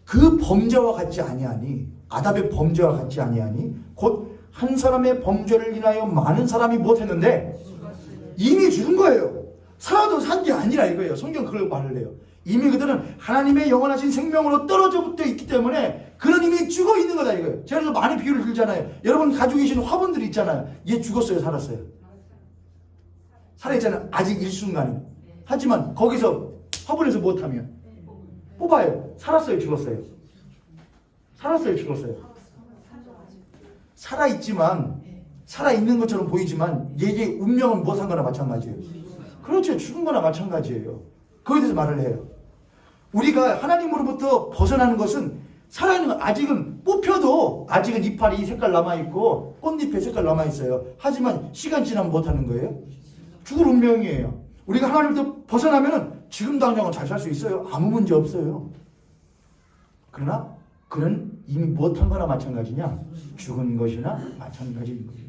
그 범죄와 같지 아니하니, 아담의 범죄와 같지 아니하니 곧 한 사람의 범죄를 인하여 많은 사람이 못했는데 이미 죽은 거예요. 살아도 산 게 아니라 이거예요. 성경 그걸 말을 해요. 이미 그들은 하나님의 영원하신 생명으로 떨어져 붙어 있기 때문에 그는 이미 죽어 있는 거다 이거예요. 제가 그래서 많이 비유를 들잖아요. 여러분 가지고 계시는 화분들이 있잖아요. 얘 죽었어요, 살았어요? 살아있잖아요. 아직 일순간에. 하지만 거기서 화분에서 무엇하면 뽑아요. 살았어요, 죽었어요? 살았어요, 죽었어요? 살아있지만, 살아있는 것처럼 보이지만 얘의 운명은 무엇한 거나 마찬가지예요. 그렇죠. 죽은 거나 마찬가지예요. 거기에 대해서 말을 해요. 우리가 하나님으로부터 벗어나는 것은 살아있는 건 아직은 뽑혀도 아직은 이파리 색깔 남아있고 꽃잎의 색깔 남아있어요. 하지만 시간 지나면 못하는 거예요. 죽을 운명이에요. 우리가 하나님부터 벗어나면은 지금 당장은 잘 살 수 있어요. 아무 문제 없어요. 그러나 그는 이미 못한 거나 마찬가지냐? 죽은 것이나 마찬가지인 거예요.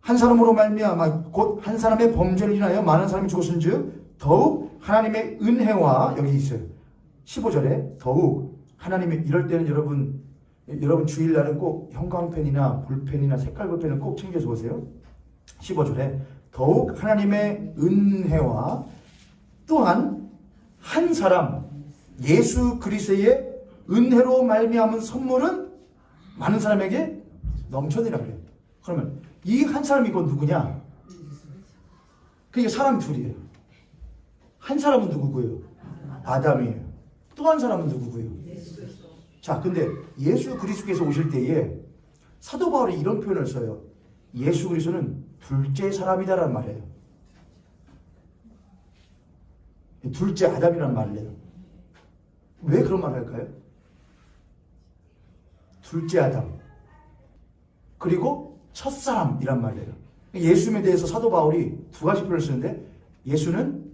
한 사람으로 말미암아 곧 한 사람의 범죄를 인하여 많은 사람이 죽었은즉 더욱 하나님의 은혜와, 여기 있어요. 15절에 더욱 하나님의, 이럴 때는 여러분 주일날은 꼭 형광펜이나 볼펜이나 색깔 볼펜을 꼭 챙겨서 오세요. 15절에 더욱 하나님의 은혜와 또한 한 사람 예수 그리스도의 은혜로 말미암은 선물은 많은 사람에게 넘쳐니라 그래요. 그러면 이 한 사람이 곧 누구냐? 그게 사람 둘이에요. 한 사람은 누구고요? 아담이에요. 또 한 사람은 누구고요? 자, 근데 예수 그리스도께서 오실 때에 사도 바울이 이런 표현을 써요. 예수 그리스도는 둘째 사람이다라는 말이에요. 둘째 아담이라는 말을 해요. 왜 그런 말을 할까요? 둘째 아담 그리고 첫사람이란 말이에요. 예수님에 대해서 사도 바울이 두 가지 표현을 쓰는데 예수는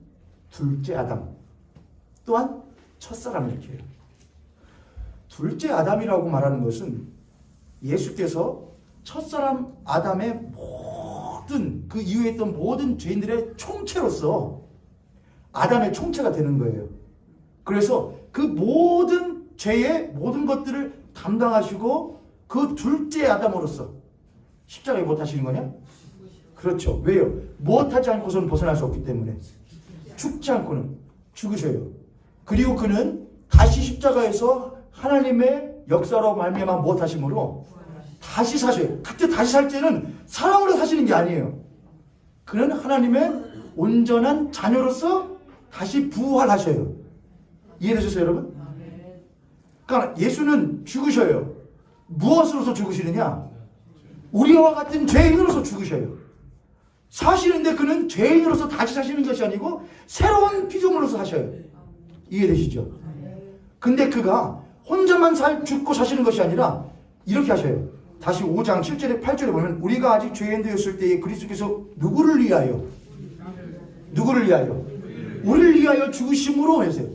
둘째 아담 또한 첫사람 이렇게 해요. 둘째 아담이라고 말하는 것은 예수께서 첫사람 아담의 모든 그 이후에 있던 모든 죄인들의 총체로서 아담의 총체가 되는 거예요. 그래서 그 모든 죄의 모든 것들을 담당하시고 그 둘째 아담으로서 십자가에 못 하시는 거냐? 그렇죠. 왜요? 못하지 않고서는 벗어날 수 없기 때문에. 죽지 않고는 죽으셔요. 그리고 그는 다시 십자가에서 하나님의 역사로 말미암아 못하심으로 다시 사셔요. 그때 다시 살 때는 사람으로 사시는 게 아니에요. 그는 하나님의 온전한 자녀로서 다시 부활하셔요. 이해되셨어요, 여러분? 그러니까 예수는 죽으셔요. 무엇으로서 죽으시느냐? 우리와 같은 죄인으로서 죽으셔요. 사시는데 그는 죄인으로서 다시 사시는 것이 아니고 새로운 피조물로서 사셔요. 이해되시죠? 근데 그가 혼자만 죽고 사시는 것이 아니라 이렇게 하셔요. 다시 5장 7절에 8절에 보면 우리가 아직 죄인 되었을 때에 그리스도께서 누구를 위하여 우리를 위하여 죽으심으로 하세요.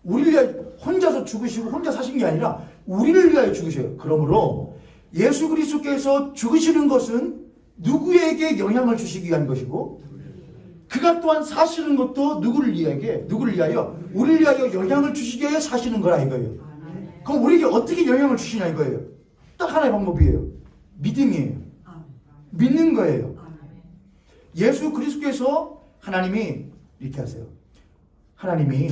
우리를 위하여 혼자서 죽으시고 혼자 사신 게 아니라 우리를 위하여 죽으셔요. 그러므로 예수 그리스도께서 죽으시는 것은 누구에게 영향을 주시기 위한 것이고 그가 또한 사시는 것도 누구를 위하여 우리를 위하여 영향을 주시기 위해 사시는 거라 이거예요. 그럼 우리에게 어떻게 영향을 주시냐 이거예요. 딱 하나의 방법이에요. 믿음이에요. 믿는 거예요. 예수 그리스도께서 하나님이 이렇게 하세요. 하나님이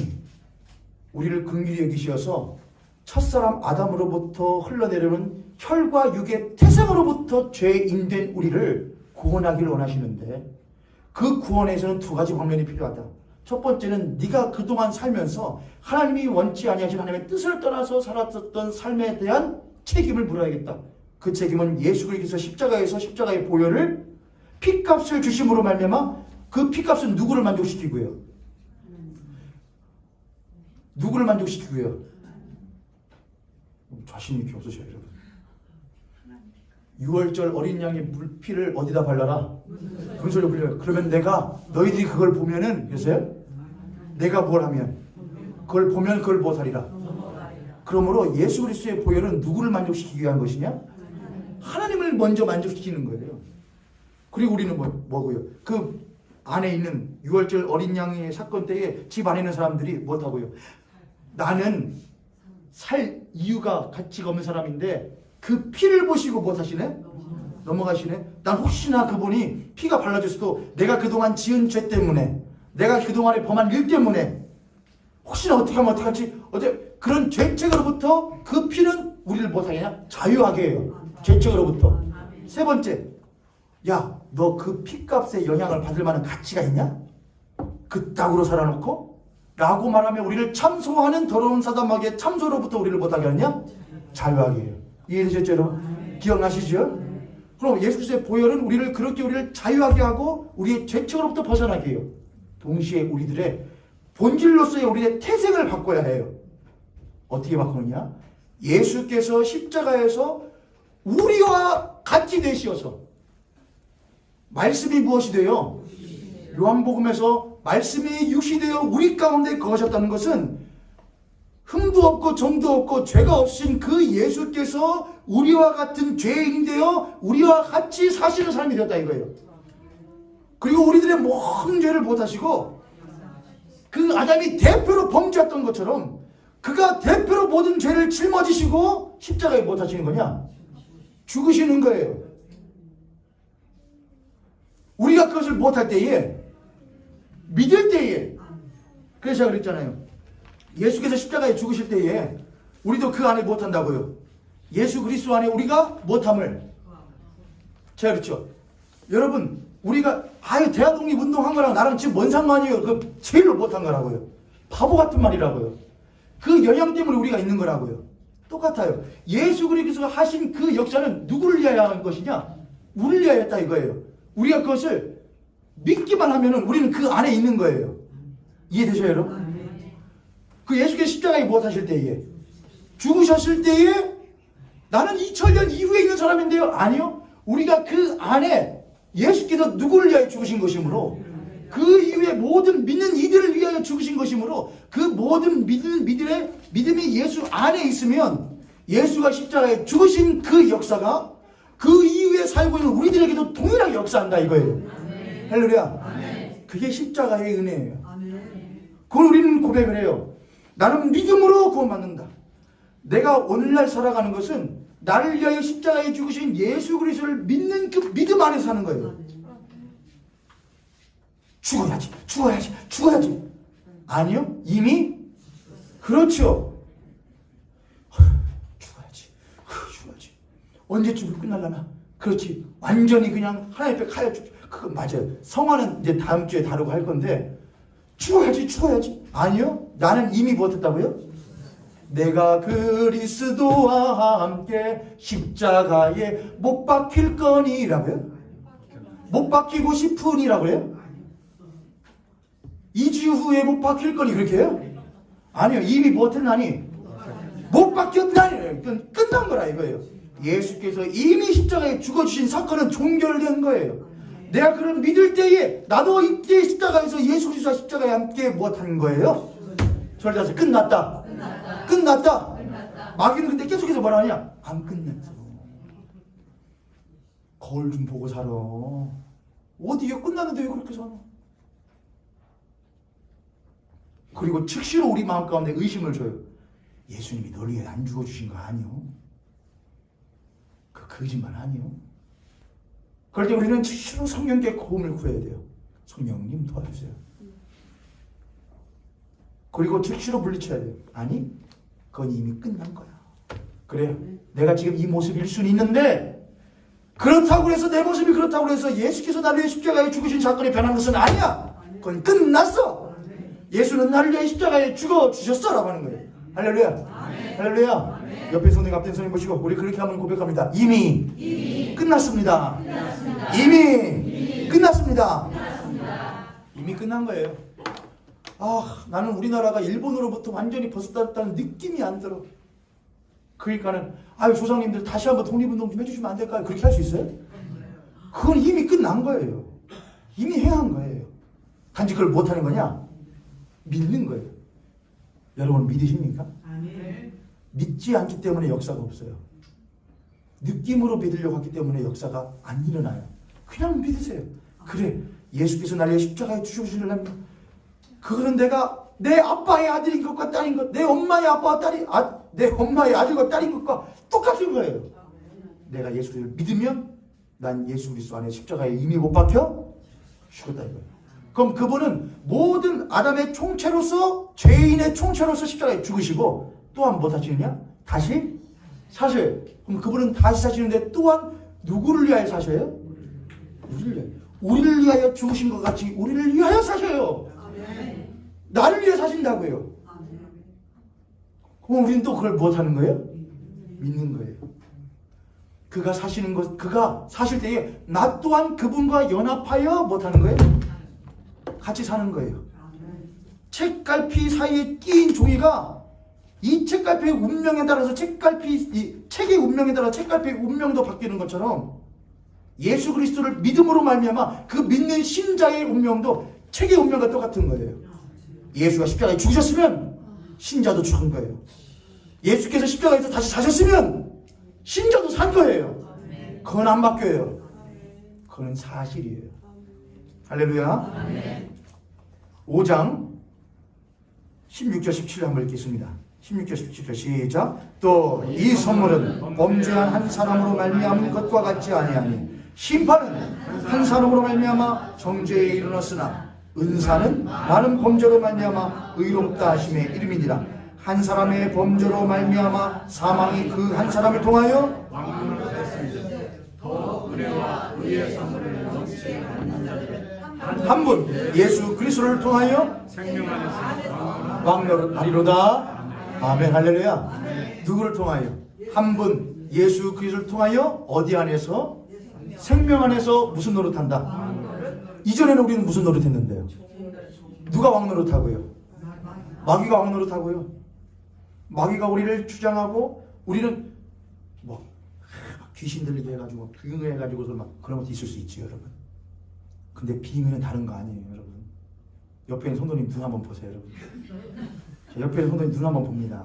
우리를 긍휼히 여기시어서 첫사람 아담으로부터 흘러내려오는 혈과 육의 태생으로부터 죄인된 우리를 구원하기를 원하시는데 그 구원에서는 두 가지 방면이 필요하다. 첫 번째는 네가 그동안 살면서 하나님이 원치 아니하신 하나님의 뜻을 떠나서 살았었던 삶에 대한 책임을 물어야겠다. 그 책임은 예수 그리스도 십자가에서 십자가의 보혈을 피값을 주심으로 말미암아 그 피값은 누구를 만족시키고요? 누구를 만족시키고요? 자신이 이렇게 없으셔요, 여러분. 6월절 어린 양의 피를 어디다 발라라? 문설로 불려요. 그러면 내가 너희들이 그걸 보면은 그래서요? 내가 뭘 하면 그걸 보면 그걸 무엇하리라? 그러므로 예수 그리스도의 보혈은 누구를 만족시키기 위한 것이냐? 하나님을 먼저 만족시키는 거예요. 그리고 우리는 뭐고요? 그 안에 있는 6월절 어린 양의 사건 때에 집 안에 있는 사람들이 뭐하고요? 나는 살 이유가 가치가 없는 사람인데 그 피를 보시고 무엇하시네? 넘어가시네? 난 혹시나 그분이 피가 발라졌어도 내가 그동안 지은 죄 때문에 내가 그동안에 범한 일 때문에 혹시나 어떻게 하면 어떡하지? 그런 죄책으로부터 그 피는 우리를 못하겠냐? 자유하게 해요. 죄책으로부터. 세 번째, 야, 너 그 피값에 영향을 받을 만한 가치가 있냐? 그따구로 살아놓고? 라고 말하며 우리를 참소하는 더러운 사단마귀의 참소로부터 우리를 못하게 하느냐? 자유하게 해요. 이해되셨죠, 여러분? 기억나시죠? 그럼 예수 그리스도의 보혈은 우리를 자유하게 하고 우리의 죄책으로부터 벗어나게 해요. 동시에 우리들의 본질로서의 우리의 태생을 바꿔야 해요. 어떻게 바꾸느냐? 예수께서 십자가에서 우리와 같이 되시어서 말씀이 무엇이 돼요? 요한복음에서 말씀이 육이 되어 우리 가운데 거하셨다는 것은 흠도 없고 정도 없고 죄가 없으신 그 예수께서 우리와 같은 죄인이 되어 우리와 같이 사시는 사람이 되었다 이거예요. 그리고 우리들의 모든 죄를 못하시고 그 아담이 대표로 범죄했던 것처럼 그가 대표로 모든 죄를 짊어지시고 십자가에 못하시는 거냐? 죽으시는 거예요. 우리가 그것을 못할 때에 믿을 때에 그래서 제가 그랬잖아요. 예수께서 십자가에 죽으실 때에 우리도 그 안에 못한다고요. 예수 그리스도 안에 우리가 못함을 제가 그랬죠. 여러분 우리가 대한 독립운동한 거랑 나랑 지금 뭔 상관이에요? 그 제일로 못한 거라고요. 바보 같은 말이라고요. 그 영향 때문에 우리가 있는 거라고요. 똑같아요. 예수 그리스도가 하신 그 역사는 누구를 위하여 한 것이냐? 우리를 위하여 했다 이거예요. 우리가 그것을 믿기만 하면은 우리는 그 안에 있는 거예요. 이해되셔요, 여러분? 그 예수께서 십자가에 무엇 하실 때에 죽으셨을 때에 나는 2000년 이후에 있는 사람인데요. 아니요. 우리가 그 안에 예수께서 누구를 위하여 죽으신 것이므로 그 이후에 모든 믿는 이들을 위하여 죽으신 것이므로 그 모든 믿음이 예수 안에 있으면 예수가 십자가에 죽으신 그 역사가 그 이후에 살고 있는 우리들에게도 동일하게 역사한다 이거예요. 할렐루야. 그게 십자가의 은혜예요. 그걸 우리는 고백을 해요. 나는 믿음으로 구원받는다. 내가 오늘날 살아가는 것은 나를 위하여 십자가에 죽으신 예수 그리스도를 믿는 그 믿음 안에서 사는 거예요. 죽어야지. 아니요. 이미 그렇죠. 죽어야지. 언제쯤 끝날라나? 그렇지. 완전히 그냥 하나님 앞에 가야 죽. 그건 맞아요. 성화는 이제 다음 주에 다루고 할 건데 죽어야지. 아니요. 나는 이미 못했다고요? 내가 그리스도와 함께 십자가에 못 박힐 거니라고요? 못 박히고 싶으니라고요? 2주 후에 못 박힐 거니 그렇게 해요? 아니요. 이미 뭐 했나니? 못 박혔나니? 끝난 거라 이거예요. 예수께서 이미 십자가에 죽어주신 사건은 종결된 거예요. 내가 그걸 믿을 때에 나도 이때 십자가에서 예수 그리스도와 십자가에 함께 무엇하는 거예요? 절대서 끝났다. 끝났다. 마귀는 근데 계속해서 뭐라 하냐? 안 끝났어. 거울 좀 보고 살아. 어디에 끝났는데 왜 그렇게 사나? 그리고 즉시로 우리 마음 가운데 의심을 줘요. 예수님이 널 위해 안 죽어주신 거 아니요? 그 거짓말 아니요? 그럴 때 우리는 즉시로 성령께 도움을 구해야 돼요. 성령님 도와주세요. 그리고 즉시로 물리쳐야 돼요. 아니, 그건 이미 끝난 거야. 그래요. 내가 지금 이 모습일 수는 있는데 그렇다고 해서 내 모습이 그렇다고 해서 예수께서 나를 위해 십자가에 죽으신 사건이 변한 것은 아니야. 그건 끝났어. 예수는 나를 위해 십자가에 죽어주셨어 라고 하는 거예요. 할렐루야. 할렐루야. 옆에 손님 앞에 손님 보시고 우리 그렇게 하면 고백합니다. 이미 끝났습니다. 이미 끝났습니다. 이미 끝난 거예요. 나는 우리나라가 일본으로부터 완전히 벗어났다는 느낌이 안 들어. 그러니까는 조상님들 다시 한번 독립운동 좀 해주시면 안 될까요? 그렇게 할 수 있어요? 그건 이미 끝난 거예요. 이미 행한 거예요. 단지 그걸 못하는 거냐? 믿는 거예요. 여러분 믿으십니까? 믿지 않기 때문에 역사가 없어요. 느낌으로 믿으려고 하기 때문에 역사가 안 일어나요. 그냥 믿으세요. 그래, 예수께서 나를 위해 십자가에 죽으시려면 그거는 내가 내 아빠의 아들인 것과 딸인 것, 내 엄마의 아빠와 딸이 내 엄마의 아들과 딸인 것과 똑같은 거예요. 내가 예수를 믿으면 난 예수 그리스도 안에 십자가에 이미 못 박혀 죽었다 이거예요. 그럼 그분은 모든 아담의 총체로서 죄인의 총체로서 십자가에 죽으시고 또한 뭐 하시느냐? 다시 사셔요. 그럼 그분은 다시 사시는데 또한 누구를 위하여 사셔요? 우리를 위하여. 우리를 위하여 죽으신 것 같이 우리를 위하여 사셔요. 나를 위해 사신다고요. 그럼 우리는 또 그걸 무엇하는 거예요? 믿는 거예요. 그가 사시는 것, 그가 사실 때에 나 또한 그분과 연합하여 무엇하는 거예요? 같이 사는 거예요. 책갈피 사이에 끼인 종이가 이 책갈피의 운명에 따라서 이 책의 운명에 따라 책갈피의 운명도 바뀌는 것처럼 예수 그리스도를 믿음으로 말미암아 그 믿는 신자의 운명도 책의 운명과 똑같은 거예요. 예수가 십자가에 죽으셨으면 신자도 죽은 거예요. 예수께서 십자가에서 다시 사셨으면 신자도 산 거예요. 그건 안 바뀌어요. 그건 사실이에요. 할렐루야. 5장 16절 17절 한번 읽겠습니다. 16절 17절 시작. 또 이 선물은 범죄한 한 사람으로 말미암은 것과 같지 아니하니 심판은 한 사람으로 말미암아 정죄에 이르렀으나 은사는 많은 범죄로 말미암아 의롭다 하심의 이름이니라. 한 사람의 범죄로 말미암아 사망이 그 한 사람을 통하여 왕문으로 됐습니다. 더 은혜와 의의 선물을 넘치게 받는 자들은 한 분 예수 그리스도를 통하여 생명 안에서 왕노를 하리로다. 아멘. 할렐루야. 누구를 통하여? 한 분 예수 그리스도를 통하여 어디 안에서? 생명 안에서 무슨 노릇한다? 이전에는 우리는 무슨 노릇했는데요? 누가 왕노릇하고요? 마귀가 왕노릇하고요. 마귀가 우리를 주장하고 우리는 뭐 귀신 들리게 해가지고 비응해가지고서 막 그런 것도 있을 수 있지 여러분. 근데 비응은 다른 거 아니에요 여러분. 옆에 있는 성도님 눈 한번 보세요 여러분. 옆에 있는 성도님 눈 한번 봅니다.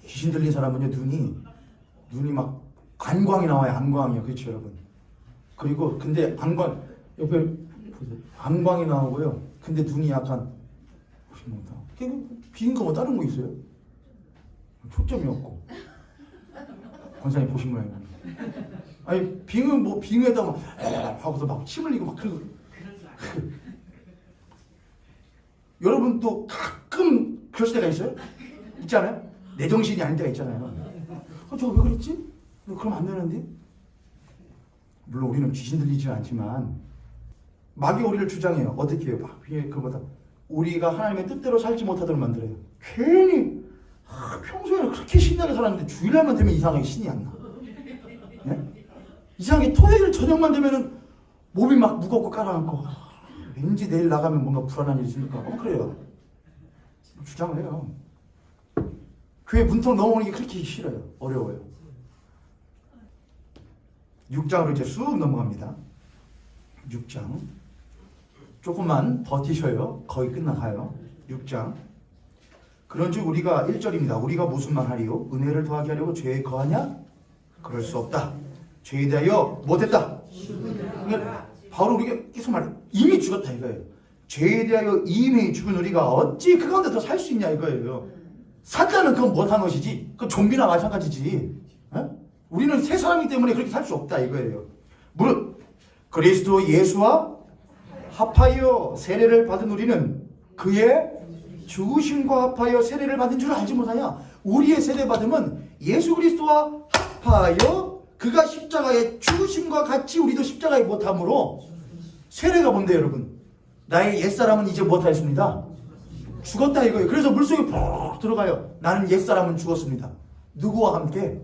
귀신 들린 사람은요 눈이 막 안광이 나와요. 안광이요. 그렇죠 여러분. 그리고 근데 안광 옆에 보세요. 안광이 나오고요. 근데 눈이 약간 비인 거 뭐 다른 거 있어요? 초점이 없고. 권사님 보신 모양이에요. 아니 빙은 뭐 빙에다 막 하고서 막 침 흘리고 막 그러고. 여러분도 가끔 그럴 때가 있어요? 있지 않아요? 내 정신이 아닌 때가 있잖아요. 저거 왜 그랬지? 그럼 안 되는데? 물론 우리는 귀신 들리지는 않지만 마귀가 우리를 주장해요. 어떻게 해요? 막 그거보다 우리가 하나님의 뜻대로 살지 못하도록 만들어요. 괜히 평소에는 그렇게 신나게 살았는데 주일날만 되면 이상하게 신이 안 나. 네? 이상하게 토요일 저녁만 되면은 몸이 막 무겁고 깔아앉고 왠지 내일 나가면 뭔가 불안한 일이 있으니까 그래요. 주장을 해요. 교회 문턱 넘어오는 게 그렇게 싫어요. 어려워요. 6장으로 이제 쑥 넘어갑니다. 6장 조금만 버티셔요. 거의 끝나가요. 6장 그런즉 우리가 1절입니다. 우리가 무슨 말 하리요? 은혜를 더하게 하려고 죄에 거하냐? 그럴 수 없다. 죄에 대하여 못했다. 그러니까 바로 우리가 계속 말해 이미 죽었다 이거예요. 죄에 대하여 이미 죽은 우리가 어찌 그 가운데 더 살 수 있냐 이거예요. 사자는 그건 못한 것이지. 그 좀비나 마찬가지지. 어? 우리는 새 사람이기 때문에 그렇게 살 수 없다 이거예요. 무릇 그리스도 예수와 합하여 세례를 받은 우리는 그의 죽으심과 합하여 세례를 받은 줄 알지 못하냐? 우리의 세례 받음은 예수 그리스도와 합하여 그가 십자가의 죽으심과 같이 우리도 십자가에 못함으로 세례가 뭔데 여러분? 나의 옛사람은 이제 못하였습니다. 죽었다 이거예요. 그래서 물속에 푹 들어가요. 나는 옛사람은 죽었습니다. 누구와 함께?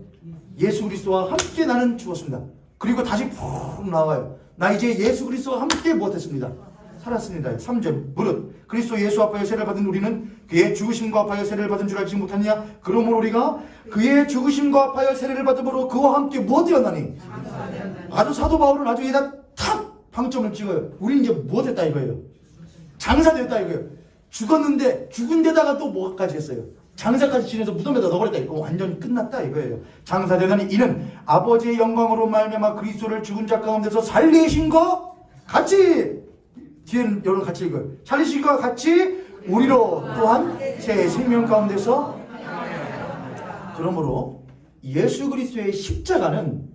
예수 그리스도와 함께 나는 죽었습니다. 그리고 다시 푹 나와요. 나 이제 예수 그리스도와 함께 못했습니다. 살았습니다. 3절 무릇 그리스도 예수 합하여 세례를 받은 우리는 그의 죽으심과 합하여 세례를 받은 줄 알지 못하느냐? 그러므로 우리가 그의 죽으심과 합하여 세례를 받음으로 그와 함께 무엇되었나니? 아주 사도 바울은 아주 여기다 탁 방점을 찍어요. 우리는 이제 무엇했다 이거예요. 장사됐다 이거예요. 죽었는데 죽은 데다가 또 뭐까지 했어요. 장사까지 지내서 무덤에다 넣어버렸다. 이거 완전히 끝났다 이거예요. 장사되다니 이는 아버지의 영광으로 말미암아 그리스도를 죽은 자 가운데서 살리신 것 같이 뒤에는 여러분 같이 읽어요. 살리신 것 같이 우리로 또한 새 생명 가운데서 그러므로 예수 그리스도의 십자가는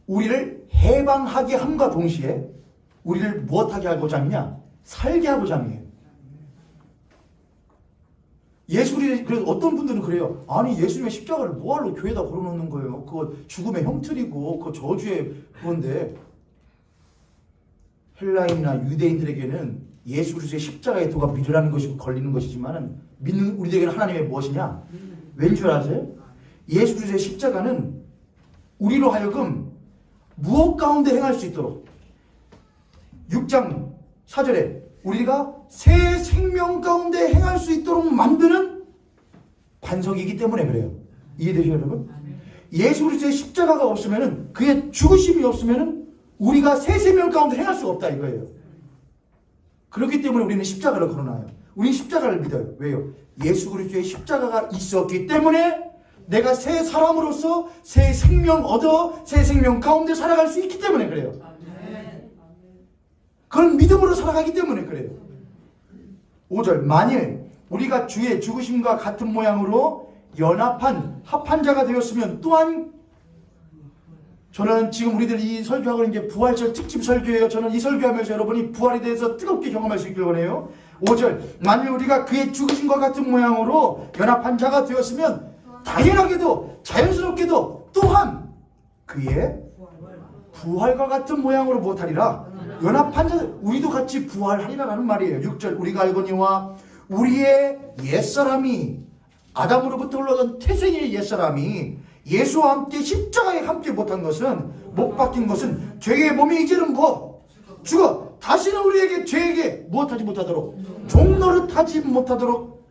우리를 해방하게 함과 동시에 우리를 무엇하게 하고자 하느냐? 살게 하고자 함이에요. 예수 그리스도 그래서 어떤 분들은 그래요. 아니 예수님의 십자가를 뭐하러 교회에다 걸어놓는 거예요. 그거 죽음의 형틀이고 그거 저주의 그건데 헬라인이나 유대인들에게는 예수 그리스도의 십자가의 도가 믿으라는 것이고 걸리는 것이지만 믿는 우리에게는 하나님의 무엇이냐? 왠 줄 아세요? 예수 그리스도의 십자가는 우리로 하여금 무엇 가운데 행할 수 있도록 6장 4절에 우리가 새 생명 가운데 행할 수 있도록 만드는 반석이기 때문에 그래요. 이해되시죠 여러분? 예수 그리스도의 십자가가 없으면은 그의 죽으심이 없으면은 우리가 새 생명 가운데 행할 수가 없다 이거예요. 그렇기 때문에 우리는 십자가를 걸어놔요. 우리는 십자가를 믿어요. 왜요? 예수 그리스도의 십자가가 있었기 때문에 내가 새 사람으로서 새 생명 얻어 새 생명 가운데 살아갈 수 있기 때문에 그래요. 그건 믿음으로 살아가기 때문에 그래요. 5절 만일 우리가 주의 죽으심과 같은 모양으로 합한 자가 되었으면 또한 저는 지금 우리들 이 설교하고 이제 부활절 특집 설교예요. 저는 이 설교하면서 여러분이 부활에 대해서 뜨겁게 경험할 수 있길 원해요. 5절 만일 우리가 그의 죽으심과 같은 모양으로 연합한 자가 되었으면 당연하게도 자연스럽게도 또한 그의 부활과 같은 모양으로 무엇하리라? 연합한 자들 우리도 같이 부활하리라는 말이에요. 6절 우리가 알거니와 우리의 옛사람이 아담으로부터 올라온 태생의 옛사람이 예수와 함께 십자가에 함께 못한 것은 못 박힌 것은 죄의 몸이 이제는 뭐 죽어 다시는 우리에게 죄에게 무엇하지 못하도록 종노릇하지 못하도록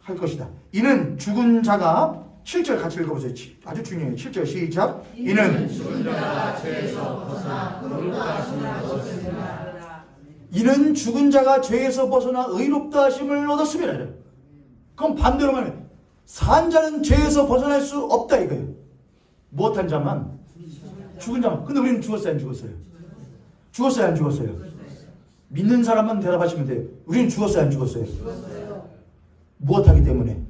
할 것이다. 이는 죽은 자가 7절 같이 읽어보세요. 아주 중요해요. 7절 시작. 이는 죽은 자가 죄에서 벗어나 의롭다 하심을 얻었습니다. 이는 죽은 자가 죄에서 벗어나 의롭다 하심을 얻었습니다. 그럼 반대로 말하면 산 자는 죄에서 벗어날 수 없다 이거예요. 못한 자만 죽은 자만. 근데 우리는 죽었어요 안 죽었어요? 죽었어요 안 죽었어요? 믿는 사람만 대답하시면 돼요. 우리는 죽었어요 안 죽었어요? 무엇하기 때문에?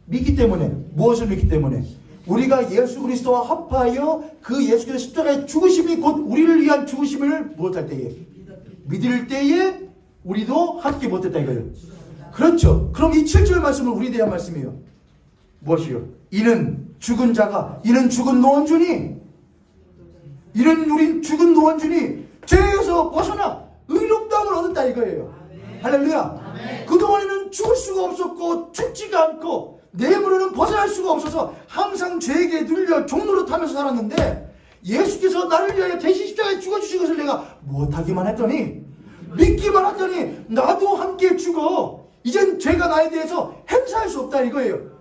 믿기 때문에. 무엇을 믿기 때문에? 우리가 예수 그리스도와 합하여 그 예수 그리스도 십자가의 죽으심이 곧 우리를 위한 죽으심을 무엇할 때에? 믿을 때에 우리도 함께 못했다 이거예요. 그렇죠. 그럼 이 7절 말씀은 우리에 대한 말씀이에요. 무엇이요? 이는 죽은 자가 이는 죽은 노원준이 이는 우린 죽은 노원준이 죄에서 벗어나 의롭다함을 얻었다 이거예요. 할렐루야. 그동안에는 죽을 수가 없었고 죽지가 않고 내물로는 벗어날 수가 없어서 항상 죄에게 눌려 종로로 타면서 살았는데 예수께서 나를 위하여 대신 십자가에 죽어주신 것을 내가 못하기만 했더니 믿기만 했더니 나도 함께 죽어. 이젠 죄가 나에 대해서 행사할 수 없다 이거예요.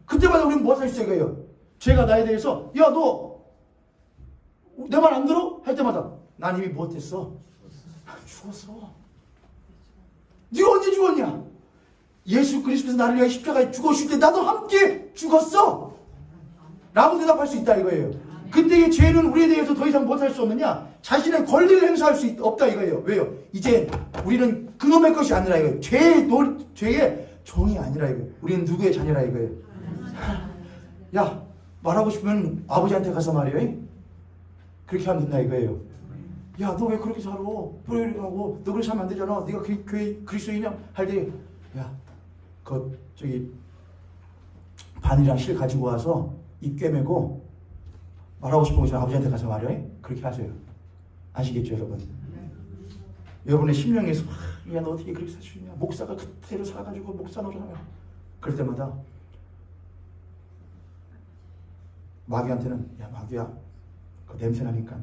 그때마다 우리는 뭐 할 수 있어요 이거예요. 죄가 나에 대해서 야 너 내 말 안 들어? 할 때마다 난 이미 못했어. 죽었어. 네가 언제 죽었냐? 예수 그리스도께서 나를 위하여 십자가에 죽으실 때 나도 함께 죽었어 라고 대답할 수 있다 이거예요. 그때의 죄는 우리에 대해서 더 이상 못할 수 없느냐? 자신의 권리를 행사할 수 없다 이거예요. 왜요? 이제 우리는 그놈의 것이 아니라 이거예요. 죄의 종이 아니라 이거예요. 우리는 누구의 자녀라 이거예요. 야 말하고 싶으면 아버지한테 가서 말이에요. 그렇게 하면 된다 이거예요. 야 너 왜 그렇게 살아? 너 그렇게 살면 안 되잖아. 네가 교회 그리스도이냐? 할 때 야 저기 바늘이랑 실 가지고 와서 입 꿰매고 말하고 싶은 것을 아버지한테 가서 말해. 그렇게 하세요. 아시겠죠 여러분? 여러분의 심령에서 야 너 어떻게 그렇게 살 수 있냐? 목사가 그대로 살아가지고 목사 노릇하냐? 그럴 때마다 마귀한테는 야 마귀야 그 냄새 나니까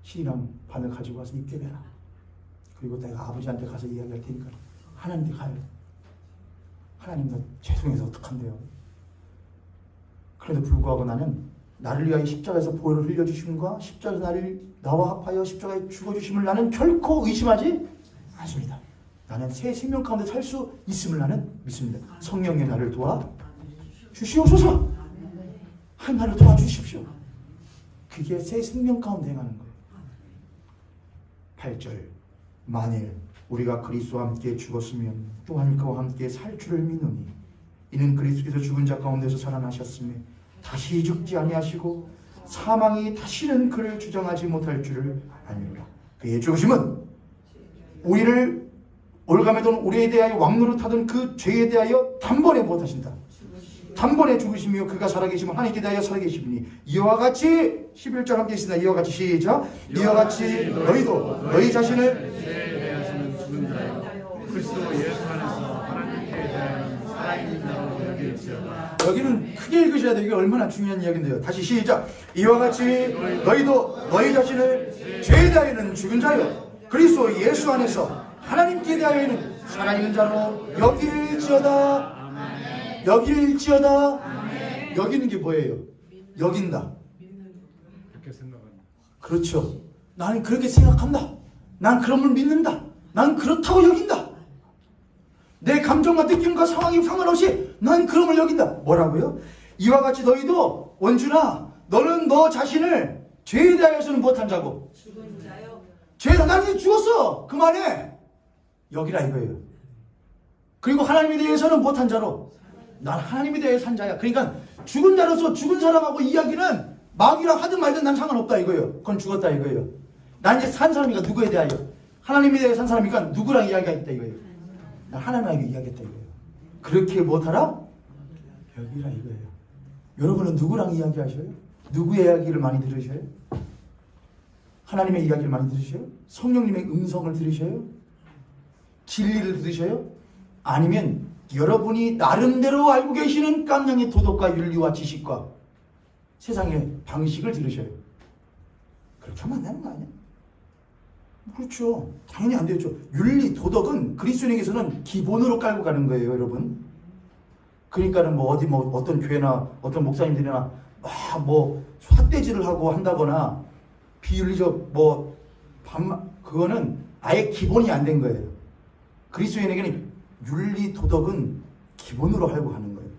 실이랑 바늘 가지고 와서 입 꿰매라. 그리고 내가 아버지한테 가서 이야기할 테니까 하나님께 가요. 하나님 나 죄송해서 어떡한데요. 그런데 불구하고 나는 나를 위하여 십자가에서 보혈을 흘려주심과 십자가에서 나와 합하여 십자가에 죽어주심을 나는 결코 의심하지 않습니다. 나는 새 생명 가운데 살 수 있음을 나는 믿습니다. 성령의 나를 도와 주시옵소서. 하나님 나를 도와주십시오. 그게 새 생명 가운데 행하는 거예요. 8절 만일 우리가 그리스도와 함께 죽었으면 또한 그와 함께 살 줄을 믿노니 이는 그리스도께서 죽은 자 가운데서 살아나셨으며 다시 죽지 아니하시고 사망이 다시는 그를 주장하지 못할 줄을 아니라 그의 죽으심은 우리를 올가매던 우리에 대하여 왕노릇하던 그 죄에 대하여 단번에 못하신다. 단번에 죽으시며 그가 살아계시면 하나님께 대하여 살아계시니 이와 같이 11절 함께 있습니다. 이와 같이 시작. 이와 같이 너희도 너희 자신을 죄에 대하여는 죽은 자요 그리스도 예수 안에서 하나님께 대하여 살아있는 자로 여길지어다. 여기는 크게 읽으셔야 돼요. 이게 얼마나 중요한 이야기인데요. 다시 시작. 이와 같이 너희도 너희 자신을 죄에 대하여는 죽은 자요 그리스도 예수 안에서 하나님께 대하여는 살아있는 자로 여길지어다. 여길지어다. 여기는 게 뭐예요? 여긴다. 그렇게 생각합니다. 그렇죠. 나는 그렇게 생각한다. 난 그럼을 믿는다. 난 그렇다고 여긴다. 내 감정과 느낌과 상황이 상관없이 난 그럼을 여긴다. 뭐라고요? 이와 같이 너희도 원준아 너는 너 자신을 죄에 대하여서는 못한 자고 죽은 자요. 죄다 나는 죽었어. 그만해. 여기라 이거예요. 그리고 하나님에 대해서는 못한 자로 난 하나님에 대해 산 자야. 그러니까 죽은 자로서 죽은 사람하고 이야기는 마귀랑 하든 말든 난 상관없다 이거예요. 그건 죽었다 이거예요. 난 이제 산 사람이니까 누구에 대하여? 하나님에 대해 산 사람이니까 누구랑 이야기하겠다 이거예요. 난 하나님에게 이야기했다 이거예요. 그렇게 못하라? 여기라 이거예요. 여러분은 누구랑 이야기하셔요? 누구의 이야기를 많이 들으셔요? 하나님의 이야기를 많이 들으셔요? 성령님의 음성을 들으셔요? 진리를 들으셔요? 아니면 여러분이 나름대로 알고 계시는 깜냥의 도덕과 윤리와 지식과 세상의 방식을 들으셔요? 그렇게 하면 안 되는 거 아니야? 그렇죠. 당연히 안 되죠. 윤리, 도덕은 그리스도인에게서는 기본으로 깔고 가는 거예요, 여러분. 그러니까는 어떤 교회나 어떤 목사님들이나 삿대질을 하고 한다거나 비윤리적 그거는 아예 기본이 안 된 거예요. 그리스도인에게는 윤리, 도덕은 기본으로 알고 가는 거예요.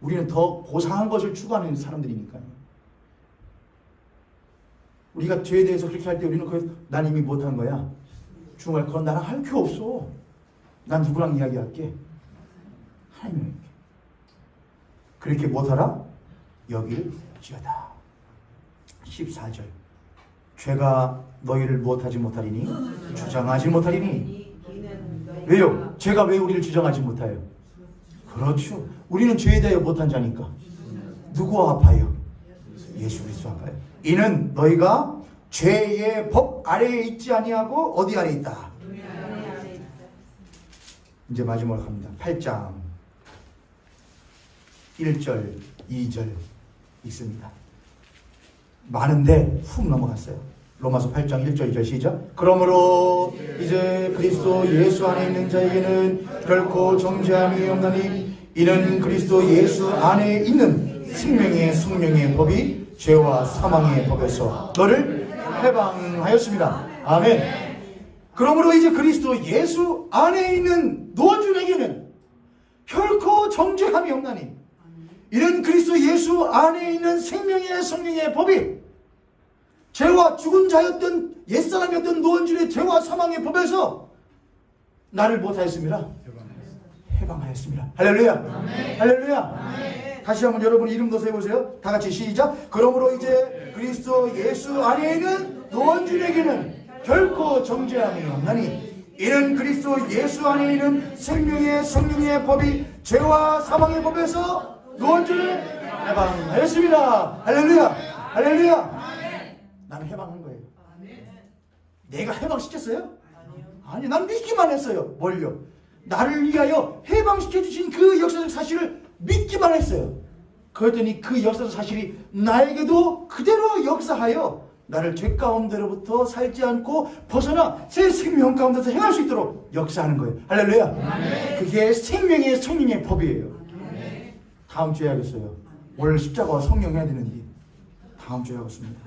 우리는 더 고상한 것을 추구하는 사람들이니까요. 우리가 죄에 대해서 그렇게 할 때 우리는 난 이미 못한 거야. 정말 그건 나랑 할 게 없어. 난 누구랑 이야기할게? 하나님에게. 그렇게 못하라? 여길지어다. 14절. 죄가 너희를 못하지 못하리니 주장하지 못하리니. 왜요? 죄가 왜 우리를 주장하지 못해요? 그렇죠. 우리는 죄에 대하여 못한 자니까. 누구와 합하여? 예수 그리스도와 합하여. 이는 너희가 죄의 법 아래에 있지 아니하고 어디 아래에 있다? 이제 마지막으로 갑니다. 8장 1절, 2절 있습니다. 많은데 훅 넘어갔어요. 로마서 8장 1절 2절 시작. 그러므로 이제 그리스도 예수 안에 있는 자에게는 결코 정죄함이 없나니 이는 그리스도 예수 안에 있는 생명의 법이 죄와 사망의 법에서 너를 해방하였습니다. 아멘. 그러므로 이제 그리스도 예수 안에 있는 너준에게는 결코 정죄함이 없나니 이는 그리스도 예수 안에 있는 생명의 법이 죄와 죽은 자였던 옛사람이었던 노원줄의 죄와 사망의 법에서 나를 못하였습니다. 해방하였습니다. 할렐루야. 아멘. 할렐루야. 아멘. 다시 한번 여러분 이름 넣어서 해보세요. 다 같이 시작. 그러므로 이제 그리스도 예수 안에 있는 노원줄에게는 결코 정죄함이 없나니 이는 그리스도 예수 안에 있는 생명의 법이 죄와 사망의 법에서 노원줄을 해방하였습니다. 할렐루야. 할렐루야. 나는 해방한 거예요. 내가 해방시켰어요? 아니, 난 믿기만 했어요. 뭘요? 나를 위하여 해방시켜주신 그 역사적 사실을 믿기만 했어요. 그랬더니 그 역사적 사실이 나에게도 그대로 역사하여 나를 죄 가운데로부터 살지 않고 벗어나 새 생명 가운데서 행할 수 있도록 역사하는 거예요. 할렐루야. 그게 생명의 법이에요. 다음 주에 하겠어요. 오늘 십자가와 성령 해야 되는데 다음 주에 하겠습니다.